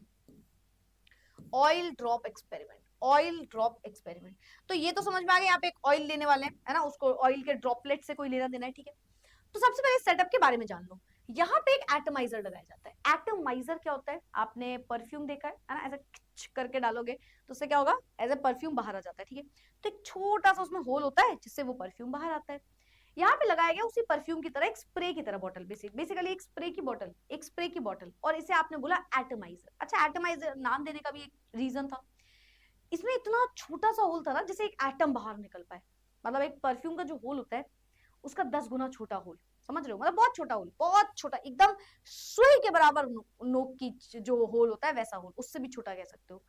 Oil drop experiment, oil drop experiment, तो ये तो समझ में आ गया, यहाँ पे एक ऑयल लेने वाले हैं, है ना, उसको ऑयल के ड्रॉपलेट से कोई लेना देना है, ठीक है। तो सबसे पहले सेटअप के बारे में जान लो। यहाँ पे एक एटमाइजर लगाया जाता है। एटमाइजर क्या होता है, आपने परफ्यूम देखा है ना, ऐसे करके डालोगे तो उससे क्या होगा, एज ए परफ्यूम बाहर आ जाता है, ठीक है। तो एक छोटा सा उसमें होल होता है जिससे वो परफ्यूम बाहर आता है। यहाँ पे लगाया गया उसी परफ्यूम की तरह एक स्प्रे की तरह बॉटल, बेसिकली एक स्प्रे की बॉटल, एक स्प्रे की बॉटल, और इसे आपने बोला एटमाइजर। अच्छा, एटमाइजर नाम देने का भी एक रीजन था, इसमें इतना छोटा सा होल था ना जिससे एक एटम बाहर निकल पाए। मतलब एक परफ्यूम का जो होल होता है उसका 10 गुना छोटा होल, समझ रहे हो, मतलब बहुत छोटा होल, बहुत छोटा, एकदम सुई के बराबर नोक की जो होल होता है वैसा होल, उससे भी छोटा कह सकते हो।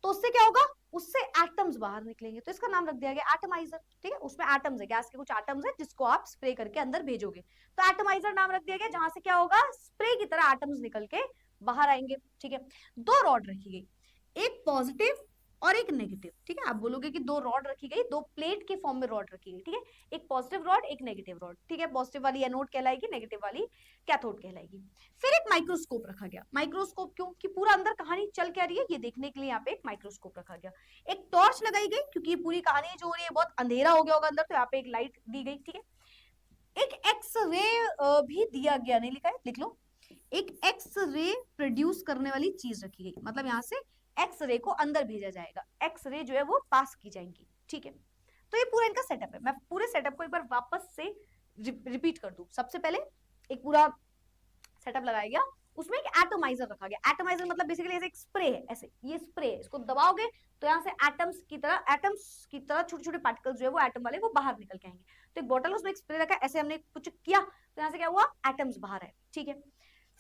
तो उससे क्या होगा, उससे एटम्स बाहर निकलेंगे, तो इसका नाम रख दिया गया एटमाइजर, ठीक है। उसमें एटम्स है, गैस के कुछ एटम्स है जिसको आप स्प्रे करके अंदर भेजोगे, तो एटमाइजर नाम रख दिया गया, जहां से क्या होगा, स्प्रे की तरह एटम्स निकल के बाहर आएंगे, ठीक है। दो रॉड रखी गई, एक पॉजिटिव और एक नेगेटिव, ठीक है। आप बोलोगे कि दो रॉड रखी गई, दो प्लेट के फॉर्म में रॉड रखी गई, ठीक है, एक पॉजिटिव रॉड एक नेगेटिव रॉड, ठीक है। पॉजिटिव वाली एनोड कहलाएगी, नेगेटिव वाली कैथोड कहलाएगी। फिर एक माइक्रोस्कोप रखा गया। माइक्रोस्कोप क्यों, कि पूरा अंदर कहानी चल क्या रही है ये देखने के लिए यहाँ पे एक माइक्रोस्कोप रखा गया। एक टॉर्च लगाई गई क्योंकि ये पूरी कहानी जो हो रही है बहुत अंधेरा हो गया होगा अंदर, तो यहाँ पे एक लाइट दी गई, ठीक है। एक एक्स रे भी दिया गया, नहीं लिखा है, लिख लो, एक एक्स रे प्रोड्यूस करने वाली चीज रखी गई, मतलब यहाँ से एक्स रे को अंदर भेजा जाएगा, एक्स रे जो है वो पास की जाएंगी, ठीक है। तो ये पूरा इनका सेटअप है। मैं पूरे सेटअप को एक बार वापस से रिपीट कर दूं। सबसे पहले एक पूरा सेटअप लगाया गया, उसमें एक एटोमाइजर रखा गया। एटोमाइजर मतलब बेसिकली ऐसे एक स्प्रे है, ऐसे ये स्प्रे है, इसको दबाओगे तो यहाँ से एटम्स की तरह छोटे छोटे पार्टिकल्स जो है वो एटम वाले वो बाहर निकल के आएंगे। तो एक बॉटल उसमें एक स्प्रे रखा है, ऐसे हमने कुछ किया तो यहाँ से क्या हुआ, एटम्स बाहर है, ठीक है।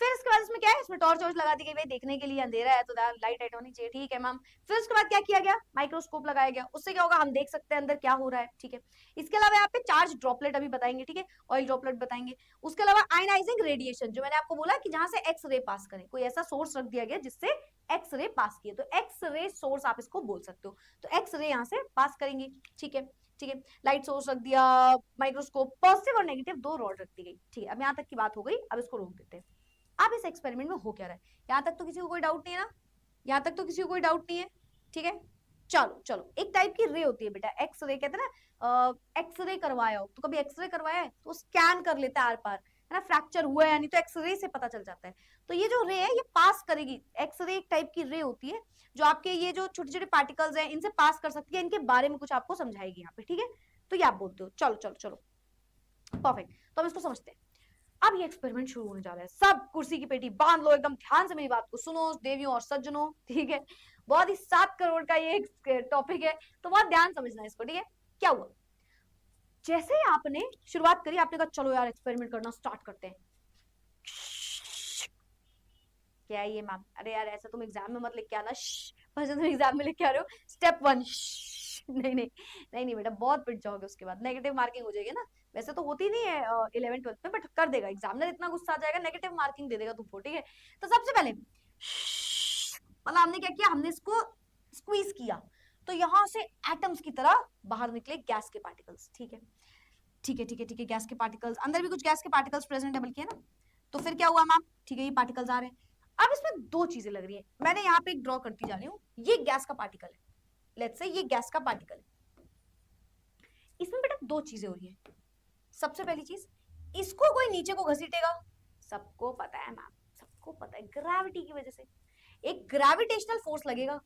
फिर इसके बाद इसमें क्या है, इसमें टॉर्च वॉर्च लगा दी गई, भाई देखने के लिए, अंधेरा है तो लाइट लाइट होनी चाहिए, ठीक है मैम। फिर उसके बाद क्या किया गया, माइक्रोस्कोप लगाया गया, उससे क्या होगा, हम देख सकते हैं अंदर क्या हो रहा है, ठीक है। इसके अलावा यहाँ पे चार्ज ड्रॉपलेट अभी बताएंगे, ठीक है, ऑयल ड्रॉपलेट बताएंगे। उसके अलावा आयनाइजिंग रेडिएशन, जो मैंने आपको बोला कि जहां से एक्स रे पास करे, कोई ऐसा सोर्स रख दिया गया जिससे एक्स रे पास किए, तो एक्स रे सोर्स आप इसको बोल सकते हो, तो एक्स रे यहाँ से पास करेंगे, ठीक है, ठीक है। लाइट सोर्स रख दिया, माइक्रोस्कोप, पॉजिटिव और नेगेटिव दो रॉड रख दी गई, ठीक है। अब यहाँ तक की बात हो गई, अब इसको रोक देते हैं। अब इस एक्सपेरिमेंट में हो क्या रहा है, यहाँ तक तो किसी को कोई डाउट नहीं है ना, यहाँ तक तो किसी को कोई डाउट नहीं है, ठीक है। चलो चलो, एक टाइप की रे होती है बेटा, एक्स रे कहते हैं ना, एक्सरे करवाया हो तो कभी एक्सरे करवाया है तो स्कैन कर लेता है आर पार, है ना, फ्रैक्चर हुआ है नहीं तो एक्सरे से पता चल जाता है। तो ये जो रे है ये पास करेगी, एक्सरे एक टाइप की रे होती है जो आपके ये जो छोटे छोटे पार्टिकल्स हैं इनसे पास कर सकती है, इनके बारे में कुछ आपको समझाएगी यहाँ पे, ठीक है। तो ये आप बोलते हो, चलो चलो चलो, परफेक्ट। तो हम इसको समझते हैं। अब ये एक्सपेरिमेंट शुरू होने जा रहा है, सब कुर्सी की पेटी बांध लो, एकदम ध्यान से मेरी बात को सुनो देवियों और सज्जनों, ठीक है। बहुत ही 7 करोड़ का ये टॉपिक है, तो बहुत ध्यान समझना है इसको, ठीक है। क्या हुआ, जैसे ही आपने शुरुआत करी, आपने कहा चलो यार एक्सपेरिमेंट करना स्टार्ट करते हैं। क्या है ये मैम, अरे यार ऐसा तुम एग्जाम में मत लिख के आना, बस तुम एग्जाम में लिख के आ रहे हो, स्टेप 1, नहीं नहीं नहीं नहीं बेटा, बहुत पिट जाओगे, उसके बाद नेगेटिव मार्किंग हो जाएगी ना। वैसे तो होती नहीं है 11 12 में, बट कर देगा एग्जामिनर, इतना गुस्सा आ जाएगा, नेगेटिव मार्किंग दे देगा तुमको, ठीक है। तो सबसे पहले मतलब हमने क्या किया, हमने इसको स्क्वीज किया, तो यहां से एटम्स की तरह बाहर निकले गैस के पार्टिकल्स, ठीक है, ठीक है, ठीक है, ठीक है, गैस के पार्टिकल्स, अंदर भी कुछ गैस के पार्टिकल्स प्रेजेंट है बल्कि, है ना। तो फिर क्या हुआ मैम, ठीक है, ये पार्टिकल्स आ रहे हैं। अब इसमें दो चीजें लग रही है, मैंने यहाँ पे एक ड्रॉ करती जा रही हूँ, ये गैस का पार्टिकल है, लेट्स से ये गैस का पार्टिकल है। इसमें बेटा दो चीजें हो रही है। सबसे पहली चीज, इसको कोई नीचे को घसीटेगा, सबको पता है मैम, सबको पता है, ग्रेविटी की वजह से एक ग्रेविटेशनल फोर्स लगेगा,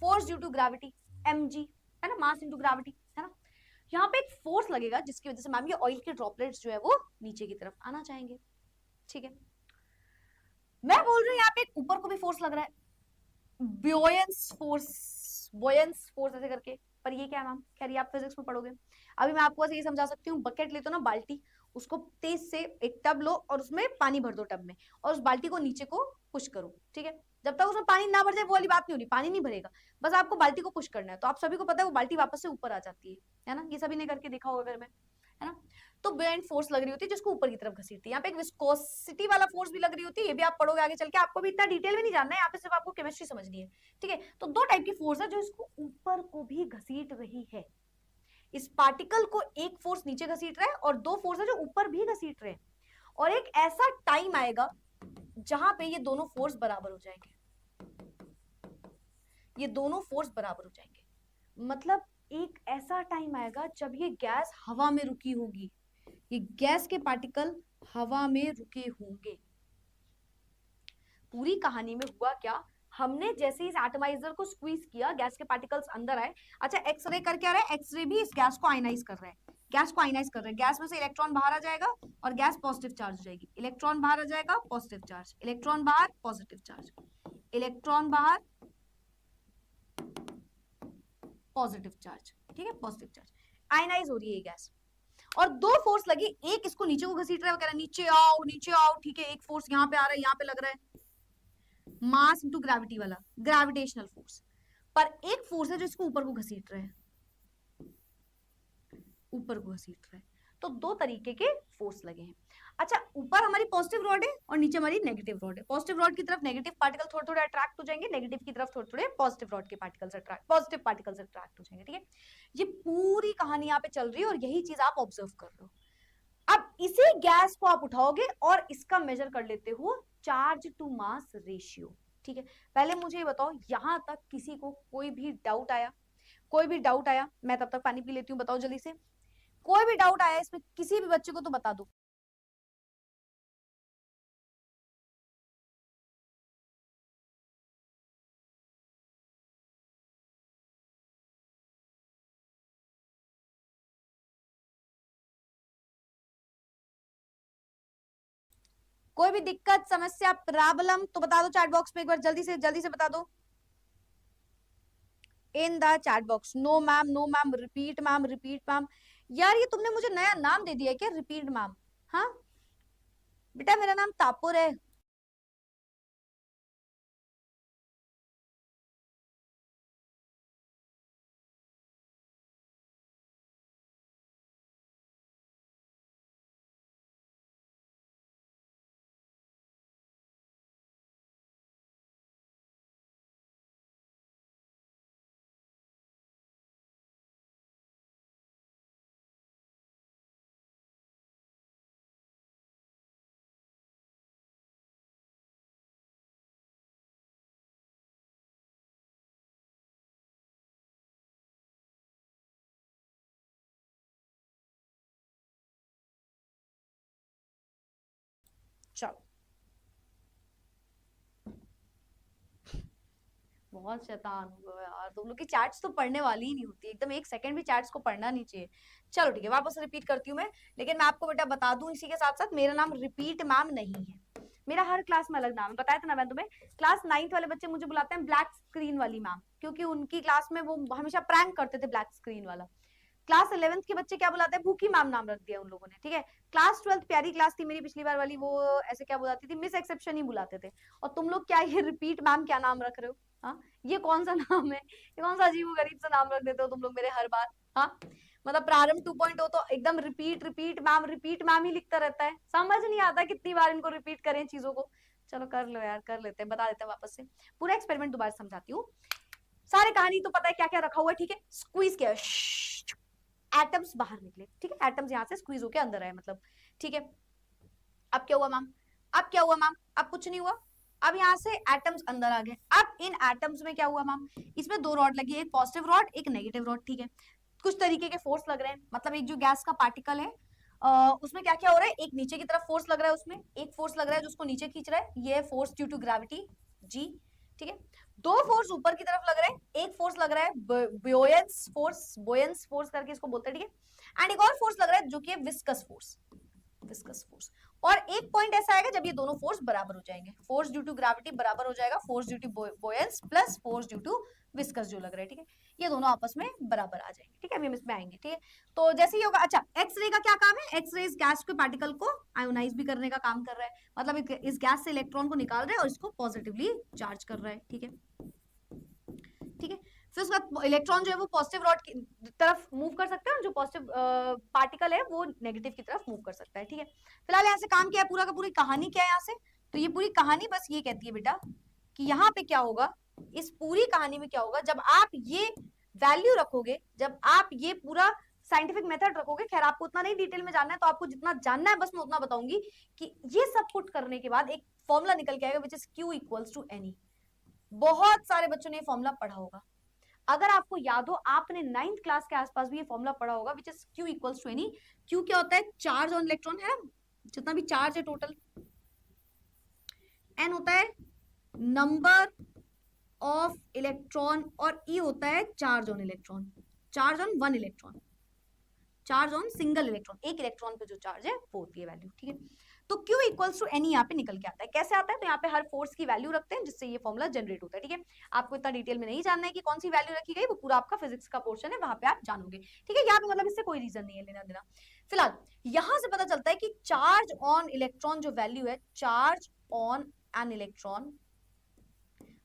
force due to gravity, mg, है ना, मास इनटू ग्रेविटी, है ना। यहाँ पे एक फोर्स लगेगा जिसकी वजह से मैम ये ऑयल के ड्रॉपलेट्स जो है वो नीचे की तरफ आना चाहेंगे, ठीक है। मैं बोल रही हूँ यहाँ पे एक ऊपर को भी फोर्स लग रहा है, बोयंस फोर्स ऐसे करके, पर ये क्या मैम, खैर आप फिजिक्स में पढ़ोगे। अभी मैं आपको ये समझा सकती हूँ, बकेट लेते हो ना, बाल्टी, उसको तेज से एक टब लो और उसमें पानी भर दो टब में, और उस बाल्टी को नीचे को पुश करो, ठीक है। जब तक उसमें पानी ना भर जाए वो वाली बात नहीं हो रही, पानी नहीं भरेगा, बस आपको बाल्टी को पुश करना है, तो आप सभी को पता है वो बाल्टी वापस से ऊपर आ जाती है ना, ये सभी ने करके देखा होगा घर में, है ना। तो बुओयंट फोर्स लग रही होती है जिसको ऊपर की तरफ घसीटती है। यहाँ पे एक विस्कोसिटी वाला फोर्स भी लग रही होती है, ये भी आप पढ़ोगे आगे चल के, आपको भी इतना डिटेल में नहीं जानना है, यहाँ पे सिर्फ आपको केमिस्ट्री समझनी है, ठीक है। तो दो टाइप की फोर्स है जो इसको ऊपर को भी घसीट रही है, इस पार्टिकल को एक फोर्स नीचे घसीट रहा है और दो फोर्स है जो ऊपर भी घसीट रहे हैं। और एक ऐसा टाइम आएगा जहां पे ये दोनों फोर्स बराबर हो जाएंगे, ये दोनों फोर्स बराबर हो जाएंगे। मतलब एक ऐसा टाइम आएगा जब ये गैस हवा में रुकी होगी, ये गैस के पार्टिकल हवा में रुके होंगे। पूरी कहानी में हुआ क्या, हमने जैसे इस एटमाइजर को स्क्वीज किया, गैस के पार्टिकल्स अंदर आए। अच्छा, एक्सरे कर क्या रहा है, एक्सरे भी इस गैस को आयनाइज कर रहा है, गैस को आयनाइज कर रहा है। गैस में से इलेक्ट्रॉन बाहर आ जाएगा और गैस पॉजिटिव चार्ज हो जाएगी। इलेक्ट्रॉन बाहर आ जाएगा, पॉजिटिव चार्ज, इलेक्ट्रॉन बाहर, पॉजिटिव चार्ज, इलेक्ट्रॉन बाहर, पॉजिटिव चार्ज, ठीक है, पॉजिटिव चार्ज, आयनाइज हो रही है गैस। और दो फोर्स लगी, एक इसको नीचे को घसीट रहा है, वगैरह नीचे आओ नीचे आओ, ठीक है। एक फोर्स यहाँ पे आ रहा है, यहाँ पे लग रहा है, मास इनटू ग्रेविटी वाला, ग्रेविटेशनल फोर्स। पर एक फोर्स है जो इसको ऊपर को घसीट रहा है, ऊपर को घसीट रहा है। तो दो तरीके के फोर्स लगे हैं। अच्छा, ऊपर हमारी पॉजिटिव रॉड है और नीचे हमारी नेगेटिव रॉड है। पॉजिटिव रॉड की तरफ नेगेटिव पार्टिकल थोड़े थोड़े अट्रैक्ट हो जाएंगे, नेगेटिव की तरफ थोड़े थोड़े पॉजिटिव रॉड के particles attract, positive particles attract हो जाएंगे, ठीक है। ये पूरी कहानी यहाँ पे चल रही है और यही चीज आप ऑब्जर्व कर रहे हो। अब इसी गैस को आप उठाओगे और इसका मेजर कर लेते हो चार्ज टू मास रेशियो, ठीक है। पहले मुझे ये बताओ, यहां तक किसी को कोई भी डाउट आया, कोई भी डाउट आया? मैं तब तक पानी पी लेती हूँ, बताओ जल्दी से। कोई भी डाउट आया इसमें किसी भी बच्चे को तो बता दो। कोई भी दिक्कत, समस्या, प्रॉब्लम तो बता दो चैट बॉक्स में एक बार, जल्दी से बता दो in the chat box. No ma'am, no ma'am, repeat ma'am, repeat ma'am. यार ये तुमने मुझे नया नाम दे दिया क्या, रिपीट मैम? हाँ बेटा, मेरा नाम तापुर है। चलो, बहुत शैतान हो यार तुम लोग की, चैट्स तो पढ़ने वाली ही नहीं होती एकदम, एक सेकंड भी चैट्स को पढ़ना नहीं चाहिए। चलो ठीक है, वापस रिपीट करती हूँ मैं। लेकिन मैं आपको बेटा बता दूं इसी के साथ साथ, मेरा नाम रिपीट मैम नहीं है, मेरा हर क्लास में अलग नाम है। बताया था ना मैं तुम्हें, क्लास 9th वाले बच्चे मुझे बुलाते हैं ब्लैक स्क्रीन वाली मैम, क्योंकि उनकी क्लास में वो हमेशा प्रैंक करते थे ब्लैक स्क्रीन वाला। क्लास 11th के बच्चे क्या बुलाते हैं, भूखी मैम नाम रख दिया उन लोगों ने, ठीक है। क्लास 12th प्यारी क्लास थी मेरी पिछली बार वाली, वो ऐसे क्या बुलाती थी, मिस एक्सेप्शन ही बुलाते थे। और तुम लोग क्या ये रिपीट मैम क्या नाम रख रहे हो? हाँ, ये कौन सा नाम है, ये कौन सा अजीब गरीब सा नाम रख देते हो तुम लोग मेरे हर बार। हाँ, मतलब प्रारंभ 2.0 तो एकदम रिपीट रिपीट मैम ही लिखता रहता है, समझ नहीं आता कितनी बार इनको रिपीट करें चीजों को। चलो कर लो यार, कर लेते हैं, बता देते हैं वापस से। पूरा एक्सपेरिमेंट दोबारा समझाती हूँ। सारे कहानी तो पता है क्या क्या रखा हुआ है, ठीक है। स्क्वीज किया, एटम्स बाहर निकले, ठीक है, एटम्स यहाँ से स्क्वीज होके अंदर आए, मतलब ठीक है। अब क्या हुआ मैम, अब क्या हुआ मैम, अब कुछ नहीं हुआ। अब यहाँ से एटम्स अंदर आ गए। अब इन एटम्स में क्या हुआ मैम, इसमें दो रॉड लगी है, एक पॉजिटिव रॉड एक नेगेटिव रॉड, ठीक है। कुछ तरीके के फोर्स लग रहे हैं, मतलब एक जो गैस का पार्टिकल है उसमें क्या क्या हो रहा है, एक नीचे की तरफ फोर्स लग रहा है, उसमें एक फोर्स लग रहा है जो उसको नीचे खींच रहा है, ये force due to gravity G, ठीक है। दो फोर्स ऊपर की तरफ लग रहे हैं, एक फोर्स लग रहा है बोयंस फोर्स करके इसको बोलते हैं, ठीक है। एंड एक और फोर्स लग रहा है जो कि विस्कस फोर्स, विस्कस फोर्स। और एक पॉइंट ऐसा आएगा जब ये दोनों फोर्स बराबर हो जाएंगे, फोर्स ड्यू टू ग्रेविटी बराबर हो जाएगा force due to buoyance plus force due to viscous जो लग रहा है, ठीक है। ये दोनों आपस में बराबर आ जाएंगे, ठीक है, अभी हम इसमें आएंगे, ठीक है। तो जैसे ही होगा, अच्छा एक्सरे का क्या काम है, एक्सरे इस गैस के पार्टिकल को आयोनाइज भी करने का काम कर रहा है, मतलब इस गैस से इलेक्ट्रॉन को निकाल रहा है और इसको पॉजिटिवली चार्ज कर रहा है, ठीक है, ठीक है। फिर उसके बाद इलेक्ट्रॉन जो है वो पॉजिटिव रॉड की तरफ मूव कर सकता है और जो पॉजिटिव पार्टिकल है वो नेगेटिव की तरफ मूव कर सकता है, ठीक है। फिलहाल यहाँ से काम क्या है, पूरा का पूरी कहानी क्या है यहाँ से, तो ये पूरी कहानी बस ये कहती है बेटा कि यहाँ पे क्या होगा, इस पूरी कहानी में क्या होगा, जब आप ये वैल्यू रखोगे, जब आप ये पूरा साइंटिफिक मेथड रखोगे। खैर आपको उतना नहीं डिटेल में जानना है, तो आपको जितना जानना है बस मैं उतना बताऊंगी कि ये सब पुट करने के बाद एक फॉर्मूला निकल के आएगा which is Q equals to NE। बहुत सारे बच्चों ने ये फॉर्मूला पढ़ा होगा। अगर आपको याद हो, आपने 9th क्लास के आसपास भी ये फॉर्मूला पढ़ा होगा which is Q equals to NE। Q क्या होता है? चार्ज ऑन इलेक्ट्रॉन, है ना, जितना भी चार्ज है टोटल। N होता है नंबर ऑफ इलेक्ट्रॉन, और E होता है charge on electron, charge on one electron, charge on single electron, एक इलेक्ट्रॉन पे जो चार्ज है वो होती है वैल्यू, ठीक है। तो Q इक्वल्स टू NE यहाँ पे निकल के आता है। कैसे आता है? तो यहाँ पे हर फोर्स की वैल्यू रखते हैं जिससे ये फॉर्मूला जनरेट होता है, ठीक है। आपको इतना डिटेल में नहीं जानना है कि कौन सी वैल्यू रखी गई, वो पूरा आपका फिजिक्स का पोर्शन है, वहां पे आप जानोगे, ठीक है। यहाँ पे मतलब इससे कोई रीजन नहीं है लेना देना। फिलहाल यहाँ से पता चलता है कि चार्ज ऑन इलेक्ट्रॉन जो वैल्यू है, चार्ज ऑन एन इलेक्ट्रॉन,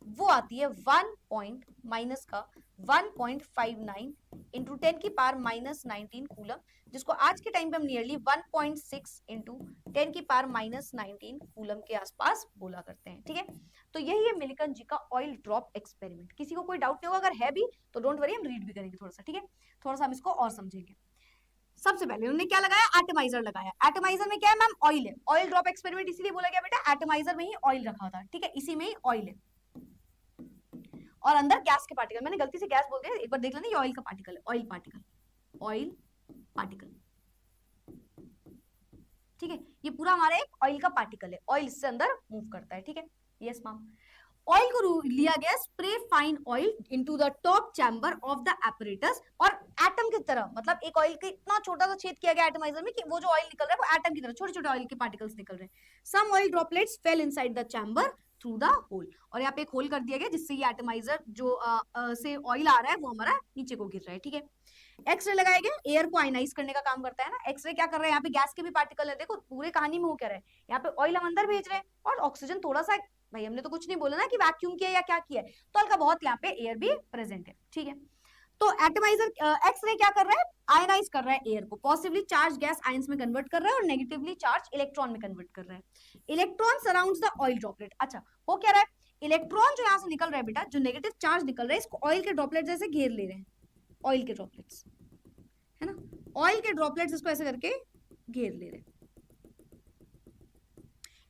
वो आती है 1.59 इंटू 10 की पावर माइनस 19 कूलम, जिसको आज के टाइम पे हम नियरली 1.6 इंटू 10 की पावर माइनस 19 कूलम के आसपास बोला करते हैं, ठीक है। तो यही है मिल्टन जी का ऑयल ड्रॉप एक्सपेरिमेंट। किसी को कोई डाउट नहीं होगा, अगर है भी तो डोंट वरी, हम रीड भी करेंगे थोड़ा सा, ठीक है। थोड़ा सा हम इसको और समझेंगे। सबसे पहले उन्होंने क्या लगाया? एटमाइजर लगाया। एटमाइजर में क्या है मैम? ऑयल है। ऑयल ड्रॉप एक्सपेरिमेंट इसीलिए बोला गया बेटा, एटमाइजर में ही ऑयल रखा था, ठीक है, इसी में ही ऑयल है और अंदर गैस के पार्टिकल। मैंने गलती से गैस बोल दिया, एक बार देख लेना, ये ऑयल का पार्टिकल है, ऑयल पार्टिकल, ऑयल पार्टिकल, ठीक है। ये पूरा हमारा एक ऑयल का पार्टिकल है, ऑयल इससे अंदर मूव करता है, ठीक है। Yes ma'am. ऑयल को लिया गया, spray fine oil into the top chamber of the apparatus, और एटम की तरह, मतलब एक ऑयल के इतना छोटा सा छेद किया गया एटमाइजर में कि वो जो ऑयल निकल रहा है वो एटम की तरह छोटे छोटे ऑयल के पार्टिकल्स निकल रहे हैं। Some oil droplets fell inside the chamber through the hole, और यहाँ पे एक होल कर दिया गया जिससे ये एटमाइजर जो से ऑयल आ रहा है वो हमारा नीचे को गिर रहा है, ठीक है। एक्सरे लगाया गया, एयर को आयनाइज करने का काम करता है ना। एक्सरे क्या कर रहा है? यहाँ पे गैस के भी पार्टिकल है, देखो पूरे कहानी में वो क्या है, यहाँ पे ऑयल हम अंदर भेज रहे हैं और ऑक्सीजन थोड़ा सा, भाई हमने तो कुछ नहीं बोला ना कि वैक्यूम किया या क्या किया है, तो हल्का बहुत यहाँ पे एयर भी प्रेजेंट है, ठीक है। तो एटमाइजर एक्सरे क्या कर रहा है? आयनाइज कर रहा है एयर को, पॉजिटिवली चार्ज गैस आयंस में कन्वर्ट कर रहा है और नेगेटिवली चार्ज इलेक्ट्रॉन में कन्वर्ट कर रहा है। Electron surrounds the oil droplet. अच्छा, वो क्या रहा है? इलेक्ट्रॉन जो यहाँ से निकल रहा है बेटा, जो नेगेटिव चार्ज निकल रहा है, इसको ऑयल के ड्रॉपलेट जैसे घेर ले रहे हैं, ऑयल के ड्रॉपलेट्स, है ना, ऑयल के ड्रॉपलेट्स इसको ऐसे करके घेर ले रहे हैं।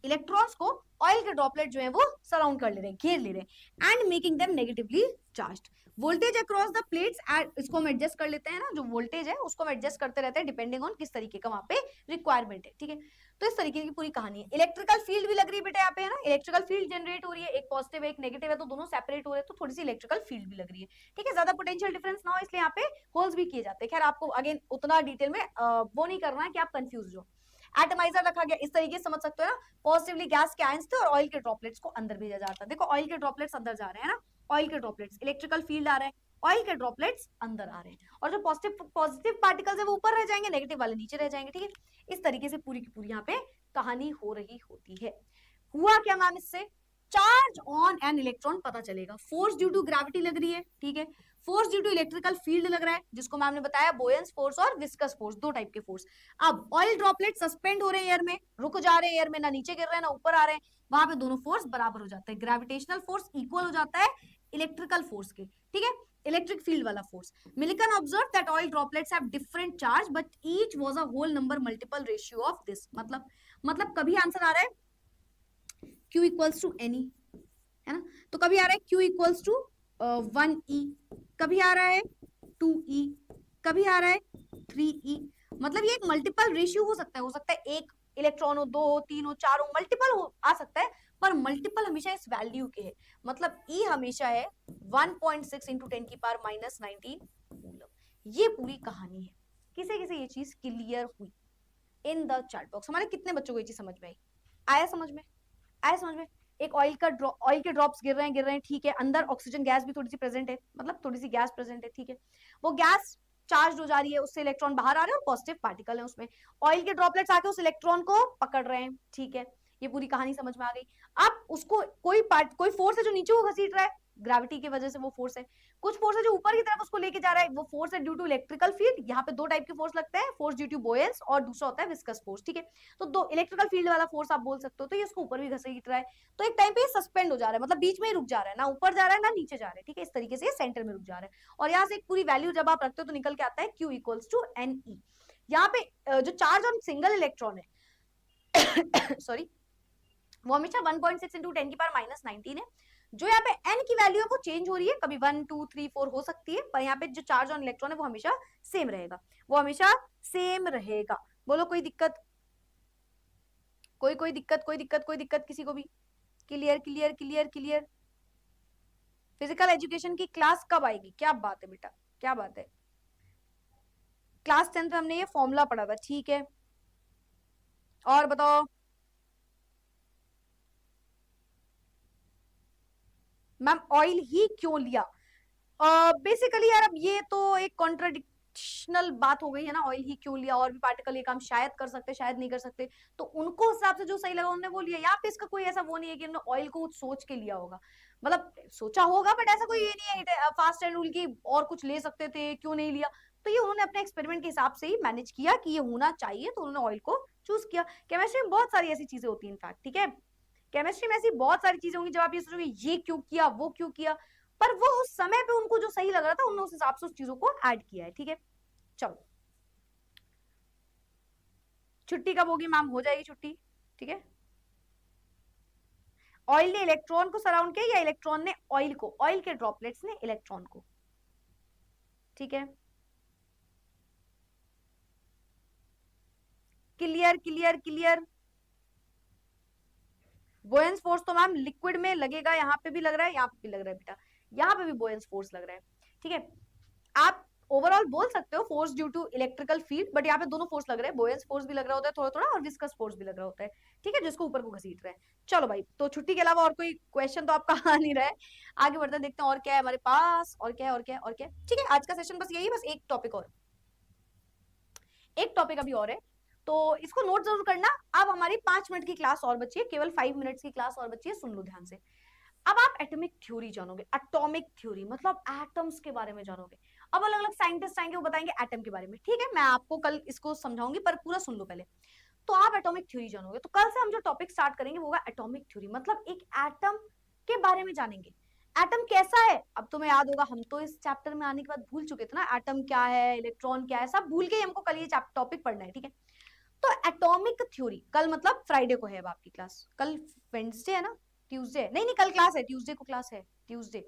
इलेक्ट्रॉन्स को ऑयल के ड्रॉपलेट जो है वो सराउंड कर ले रहे हैं, घेर ले रहे हैं, and making them negatively charged. Voltage across the plates, इसको हम एडजस्ट कर लेते हैं ना, जो वोल्टेज है उसको हम एडजस्ट करते रहते हैं डिपेंडिंग ऑन किस तरीके का वहां पे रिक्वायरमेंट है, ठीक है। तो इस तरीके की पूरी कहानी है। इलेक्ट्रिकल फील्ड भी लग रही है बेटा यहाँ पे, है ना, इलेक्ट्रिकल फील्ड जनरेट हो रही है, एक पॉजिटिव एक नेगेटिव है, तो दोनों सेपरेट हो रहे हैं, तो थोड़ी सी इलेक्ट्रिकल फील्ड भी लग रही है, ठीक है। ज्यादा पोटेंशियल डिफरेंस ना हो इसलिए यहाँ पे होल्स भी किए जाते हैं। खैर आपको अगेन उतना डिटेल में वो नहीं करना है कि आप कंफ्यूज हो। एटमाइजर रखा गया, इस तरीके से समझ सकते हो ना, पॉजिटिवली गैस के आयंस थे और ऑयल के ड्रॉपलेट्स को अंदर भेजा जाता है। देखो ऑयल के ड्रॉपलेट्स अंदर जा रहे हैं ना, ऑयल के ड्रॉपलेट्स, इलेक्ट्रिकल फील्ड आ रहा है, ऑयल के ड्रॉपलेट्स अंदर आ रहे हैं, और जो पॉजिटिव पार्टिकल्स है वो ऊपर रह जाएंगे, नेगेटिव वाले नीचे रह जाएंगे, ठीक है। इस तरीके से पूरी की पूरी यहाँ पे कहानी हो रही होती है। हुआ क्या मैम इससे? चार्ज ऑन एन इलेक्ट्रॉन पता चलेगा, फोर्स ड्यू टू ग्रेविटी लग रही है, ठीक है, force due to electrical field लग रहा है, जिसको मैम ने बताया बोयंस फोर्स और विस्कस फोर्स, दो टाइप के फोर्स। अब ऑयल ड्रॉपलेट सस्पेंड हो रहे हैं एयर में, रुक जा रहे हैं एयर में, ना नीचे गिर रहे हैं ना ऊपर आ रहे हैं, वहां पे दोनों फोर्स बराबर हो जाते हैं, ग्रेविटेशनल फोर्स इक्वल हो जाता है इलेक्ट्रिकल फोर्स के, ठीक है, इलेक्ट्रिक फील्ड वाला force. Milton observe that oil droplets have different charge but each was a whole number multiple ratio of this. मतलब कभी आंसर आ रहा है Q इक्वल्स टू NE, है ना, तो कभी आ रहा है Q इक्वल्स टू 1E, कभी आ रहा है 2E, कभी आ रहा है 3E। मतलब ये एक मल्टीपल रेशियो हो सकता है एक इलेक्ट्रॉन हो, दो हो, तीन हो, चार हो, मल्टीपल हो आ सकता है, पर मल्टीपल हमेशा इस वैल्यू के है, मतलब E हमेशा है 1.6 इंटू 10 की पावर माइनस 19 कूलम। ये पूरी कहानी है। किसे किसे ये चीज क्लियर हुई इन द चैट बॉक्स? हमारे कितने बच्चों को ये चीज समझ में आई? आया समझ में? आया समझ में? एक ऑयल के ड्रॉप्स गिर रहे हैं, ठीक है, अंदर ऑक्सीजन गैस भी थोड़ी सी प्रेजेंट है, मतलब थोड़ी सी गैस प्रेजेंट है, ठीक है, वो गैस चार्ज हो जा रही है, उससे इलेक्ट्रॉन बाहर आ रहे हैं और पॉजिटिव पार्टिकल है उसमें, ऑयल के ड्रॉपलेट्स आके उस इलेक्ट्रॉन को पकड़ रहे हैं, ठीक है, ये पूरी कहानी समझ में आ गई। अब उसको कोई फोर्स है जो नीचे को घसीट रहा है, ग्रेविटी की वजह से वो फोर्स है। कुछ फोर्स है जो ऊपर की तरफ उसको लेके जा रहा है, वो फोर्स है ड्यू टू इलेक्ट्रिकल फील्ड। यहाँ पे दो टाइप के फोर्स लगते हैं, फोर्स ड्यू टू बोयंस और दूसरा होता है विस्कस फोर्स, ठीक है। तो दो इलेक्ट्रिकल फील्ड वाला फोर्स आप बोल सकते हो, तो ये उसको ऊपर भी घसीट रहा है, तो एक टाइम पे सस्पेंड हो जा रहा है, मतलब बीच में ही रुक जा रहा है, ना ऊपर जा रहा है ना नीचे जा रहा है, ठीक है। इस तरीके से सेंटर में रुक जा रहा है, और यहाँ से एक पूरी वैल्यू जब आप रखते हो तो निकल के आता है Q इक्वल्स टू NE। यहाँ पे जो चार्ज ऑन सिंगल इलेक्ट्रॉन है सॉरी, वो हमेशा 1.6 इंटू 10 की पावर माइनस 19 है। जो यहाँ पे n की वैल्यू है वो चेंज हो रही है, कभी 1 2 3 4 हो सकती है, पर यहाँ पे जो चार्ज ऑन इलेक्ट्रॉन है वो हमेशा सेम रहेगा, वो हमेशा सेम रहेगा। बोलो कोई दिक्कत, कोई दिक्कत, कोई दिक्कत, कोई दिक्कत किसी को भी? Clear clear clear clear. Physical education की क्लास कब आएगी? क्या बात है बेटा, क्या बात है। क्लास 10th में हमने ये फॉर्मूला पढ़ा था, ठीक है। और बताओ मैम ऑयल ही क्यों लिया? बेसिकली यार अब ये तो एक कॉन्ट्राडिक्शनल बात हो गई है ना, ऑयल ही क्यों लिया, और भी पार्टिकल ये काम शायद कर सकते शायद नहीं कर सकते, तो उनको हिसाब से जो सही लगा उन्होंने वो लिया। यहाँ पे इसका कोई ऐसा वो नहीं है कि उन्होंने ऑयल को सोच के लिया होगा, मतलब सोचा होगा बट ऐसा कोई ये नहीं है फास्ट एंड रूल की और कुछ ले सकते थे क्यों नहीं लिया। तो ये उन्होंने अपने एक्सपेरिमेंट के हिसाब से ही मैनेज किया कि ये होना चाहिए, तो उन्होंने ऑयल को चूज किया। केमिस्ट्री में बहुत सारी ऐसी चीजें होती है इनफैक्ट, ठीक है। केमिस्ट्री में ऐसी बहुत सारी चीजें होंगी जब आप ये सोचोगे ये क्यों किया वो क्यों किया, पर वो उस समय पे उनको जो सही लग रहा था उन्होंने उस हिसाब से उस चीजों को ऐड किया है, ठीक है। चलो छुट्टी कब होगी मैम? हो जाएगी छुट्टी, ठीक है। ऑयल ने इलेक्ट्रॉन को सराउंड किया या इलेक्ट्रॉन ने ऑयल को? ऑयल के ड्रॉपलेट्स ने इलेक्ट्रॉन को, ठीक है। Clear clear clear. Buoyance force तो मैम लिक्विड में लगेगा, यहाँ पे भी लग रहा है यहाँ पे भी लग रहा है बेटा, यहाँ पे भी बोयंस फोर्स लग रहा है, ठीक है। आप ओवरऑल बोल सकते हो force due to electrical field, but यहाँ पे दोनों फोर्स लग रहे हैं, बोयंस फोर्स भी लग रहा होता है थोड़ा थोड़ा और विस्कस फोर्स भी लग रहा होता है, ठीक है, जिसको ऊपर को घसीट रहे हैं। चलो भाई, तो छुट्टी के अलावा और कोई क्वेश्चन तो आपका आ नहीं रहा है, आगे बढ़ते हैं, देखते हैं और क्या है हमारे पास, और क्या है और क्या है और क्या है, ठीक है। आज का सेशन बस यही, बस एक टॉपिक और, एक टॉपिक अभी और है, तो इसको नोट जरूर करना। अब हमारी 5 मिनट की क्लास और बची है, केवल 5 मिनट्स की क्लास और बची है, सुन लो ध्यान से। अब आप एटॉमिक थ्योरी जानोगे, एटॉमिक थ्योरी मतलब एटम्स के बारे में जानोगे। अब अलग अलग साइंटिस्ट आएंगे वो बताएंगे एटम के बारे में, ठीक है। मैं आपको कल इसको समझाऊंगी, पर पूरा सुन लो पहले। तो आप एटॉमिक थ्योरी जानोगे, तो कल से हम जो टॉपिक स्टार्ट करेंगे वो होगा एटॉमिक थ्योरी, मतलब एक एटम के बारे में जानेंगे। एटम कैसा है अब तुम्हें याद होगा, हम तो इस चैप्टर में आने के बाद भूल चुके थे ना, एटम क्या है इलेक्ट्रॉन क्या है सब भूल के हमको कल ये टॉपिक पढ़ना है, ठीक है। तो एटॉमिक थ्योरी कल मतलब फ्राइडे को है अब आपकी क्लास, कल वेडनेसडे है ना, ट्यूसडे नहीं नहीं कल क्लास है, ट्यूसडे को क्लास है, ट्यूसडे,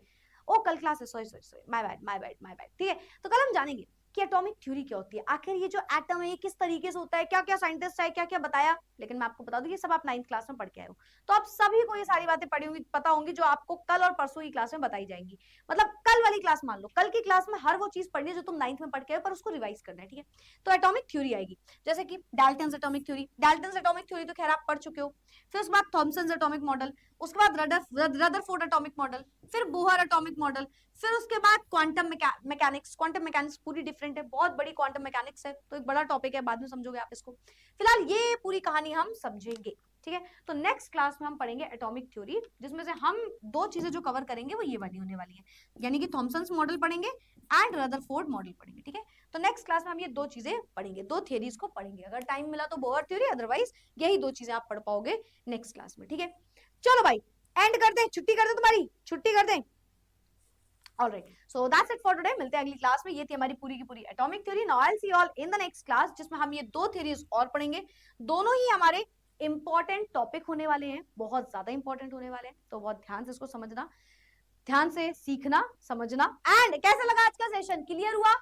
ओ कल क्लास है, sorry sorry sorry, my bad my bad my bad, ठीक है। तो कल हम जानेंगे कि एटॉमिक थ्योरी क्या होती है, आखिर ये जो एटम है ये किस तरीके से होता है, क्या क्या साइंटिस्ट है क्या क्या बताया। लेकिन मैं आपको बता दूं ये सब आप 9th क्लास में पढ़ के आए हो, तो आप सभी को ये सारी बातें पढ़ी होंगी पता होंगी जो आपको कल और परसों की क्लास में बताई जाएंगी। मतलब कल वाली क्लास मान लो, कल की क्लास में हर वो चीज पढ़नी है जो तुम 9th में पढ़ के आए, पर उसको रिवाइज करना है, ठीक है। तो एटॉमिक थ्योरी आएगी, जैसे कि Dalton's atomic theory, Dalton's atomic theory तो खैर आप पढ़ चुके हो। फिर उसके बाद थॉमसन एटॉमिक मॉडल, उसके बाद रदरफोर्ड एटॉमिक मॉडल, फिर बोहर एटॉमिक मॉडल, फिर उसके बाद क्वांटम मैकेनिक्स। क्वांटम मैकेनिक्स पूरी डिफरेंट है, बहुत बड़ी क्वांटम मैकेनिक्स है, तो एक बड़ा टॉपिक है, बाद में समझोगे आप इसको। फिलहाल ये पूरी कहानी हम समझेंगे, ठीक है। तो नेक्स्ट क्लास में हम पढ़ेंगे एटॉमिक थ्योरी, जिसमें से हम दो चीजें जो कवर करेंगे वो ये वाली होने वाली है, यानी कि थॉमसन्स मॉडल पढ़ेंगे एंड रदरफोर्ड मॉडल पढ़ेंगे, ठीक है। तो नेक्स्ट क्लास में हम ये दो चीजें पढ़ेंगे, दो थियरीज को पढ़ेंगे, अगर टाइम मिला तो बोहर थ्योरी, अदरवाइज यही दो चीजें आप पढ़ पाओगे नेक्स्ट क्लास में, ठीक है। चलो भाई एंड कर दे, छुट्टी कर दे, तुम्हारी छुट्टी कर दे। Alright, so that's it for today, मिलते हैं अगली क्लास में। ये थी हमारी पूरी की पूरी atomic theory. Now I will see you all in the next class, जिसमें हम ये दो थ्योरीज और पढ़ेंगे, दोनों ही हमारे इंपॉर्टेंट टॉपिक होने वाले हैं, बहुत ज्यादा इंपॉर्टेंट होने वाले हैं, तो बहुत ध्यान से इसको समझना, ध्यान से सीखना समझना। एंड कैसा लगा आज का सेशन? क्लियर हुआ?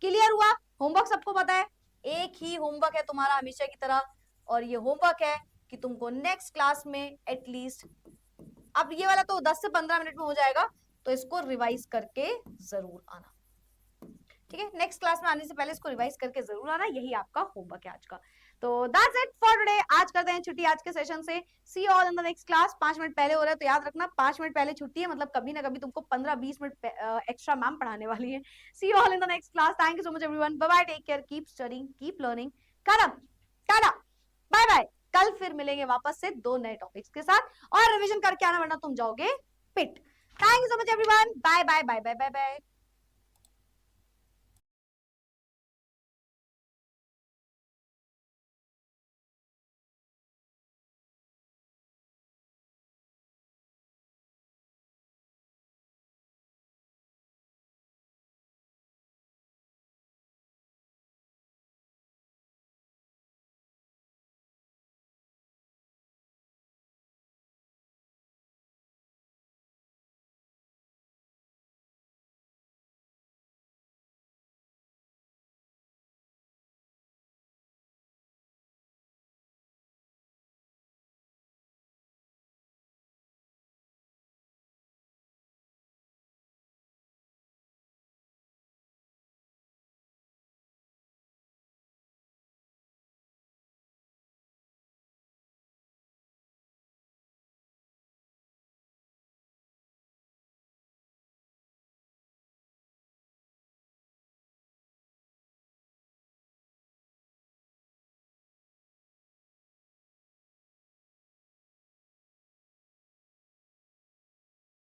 क्लियर हुआ? होमवर्क सबको पता है, एक ही होमवर्क है तुम्हारा हमेशा की तरह, और ये होमवर्क है कि तुमको नेक्स्ट क्लास में एटलीस्ट, अब ये वाला तो 10 से 15 मिनट में हो जाएगा, तो इसको रिवाइज करके जरूर आना, ठीक है। नेक्स्ट क्लास में आने से पहले इसको रिवाइज करके जरूर आना, यही आपका होमवर्क है आज का। तो दैट्स इट फॉर टुडे, आज करते हैं छुट्टी आज के सेशन से। See you all in the next class. 5 minute पहले हो रहा है तो याद रखना 5 मिनट पहले छुट्टी है, मतलब कभी ना कभी तुमको 15-20 मिनट एक्स्ट्रा मैम पढ़ाने वाली है। See you all in the next class, thank you so much everyone, bye bye, take care, keep studying, keep learning, tata tata, bye bye. कल फिर मिलेंगे वापस से दो नए टॉपिक्स के साथ, और रिवीजन करके आना वरना तुम जाओगे पिट। Thank you so much everyone, bye bye bye bye bye bye.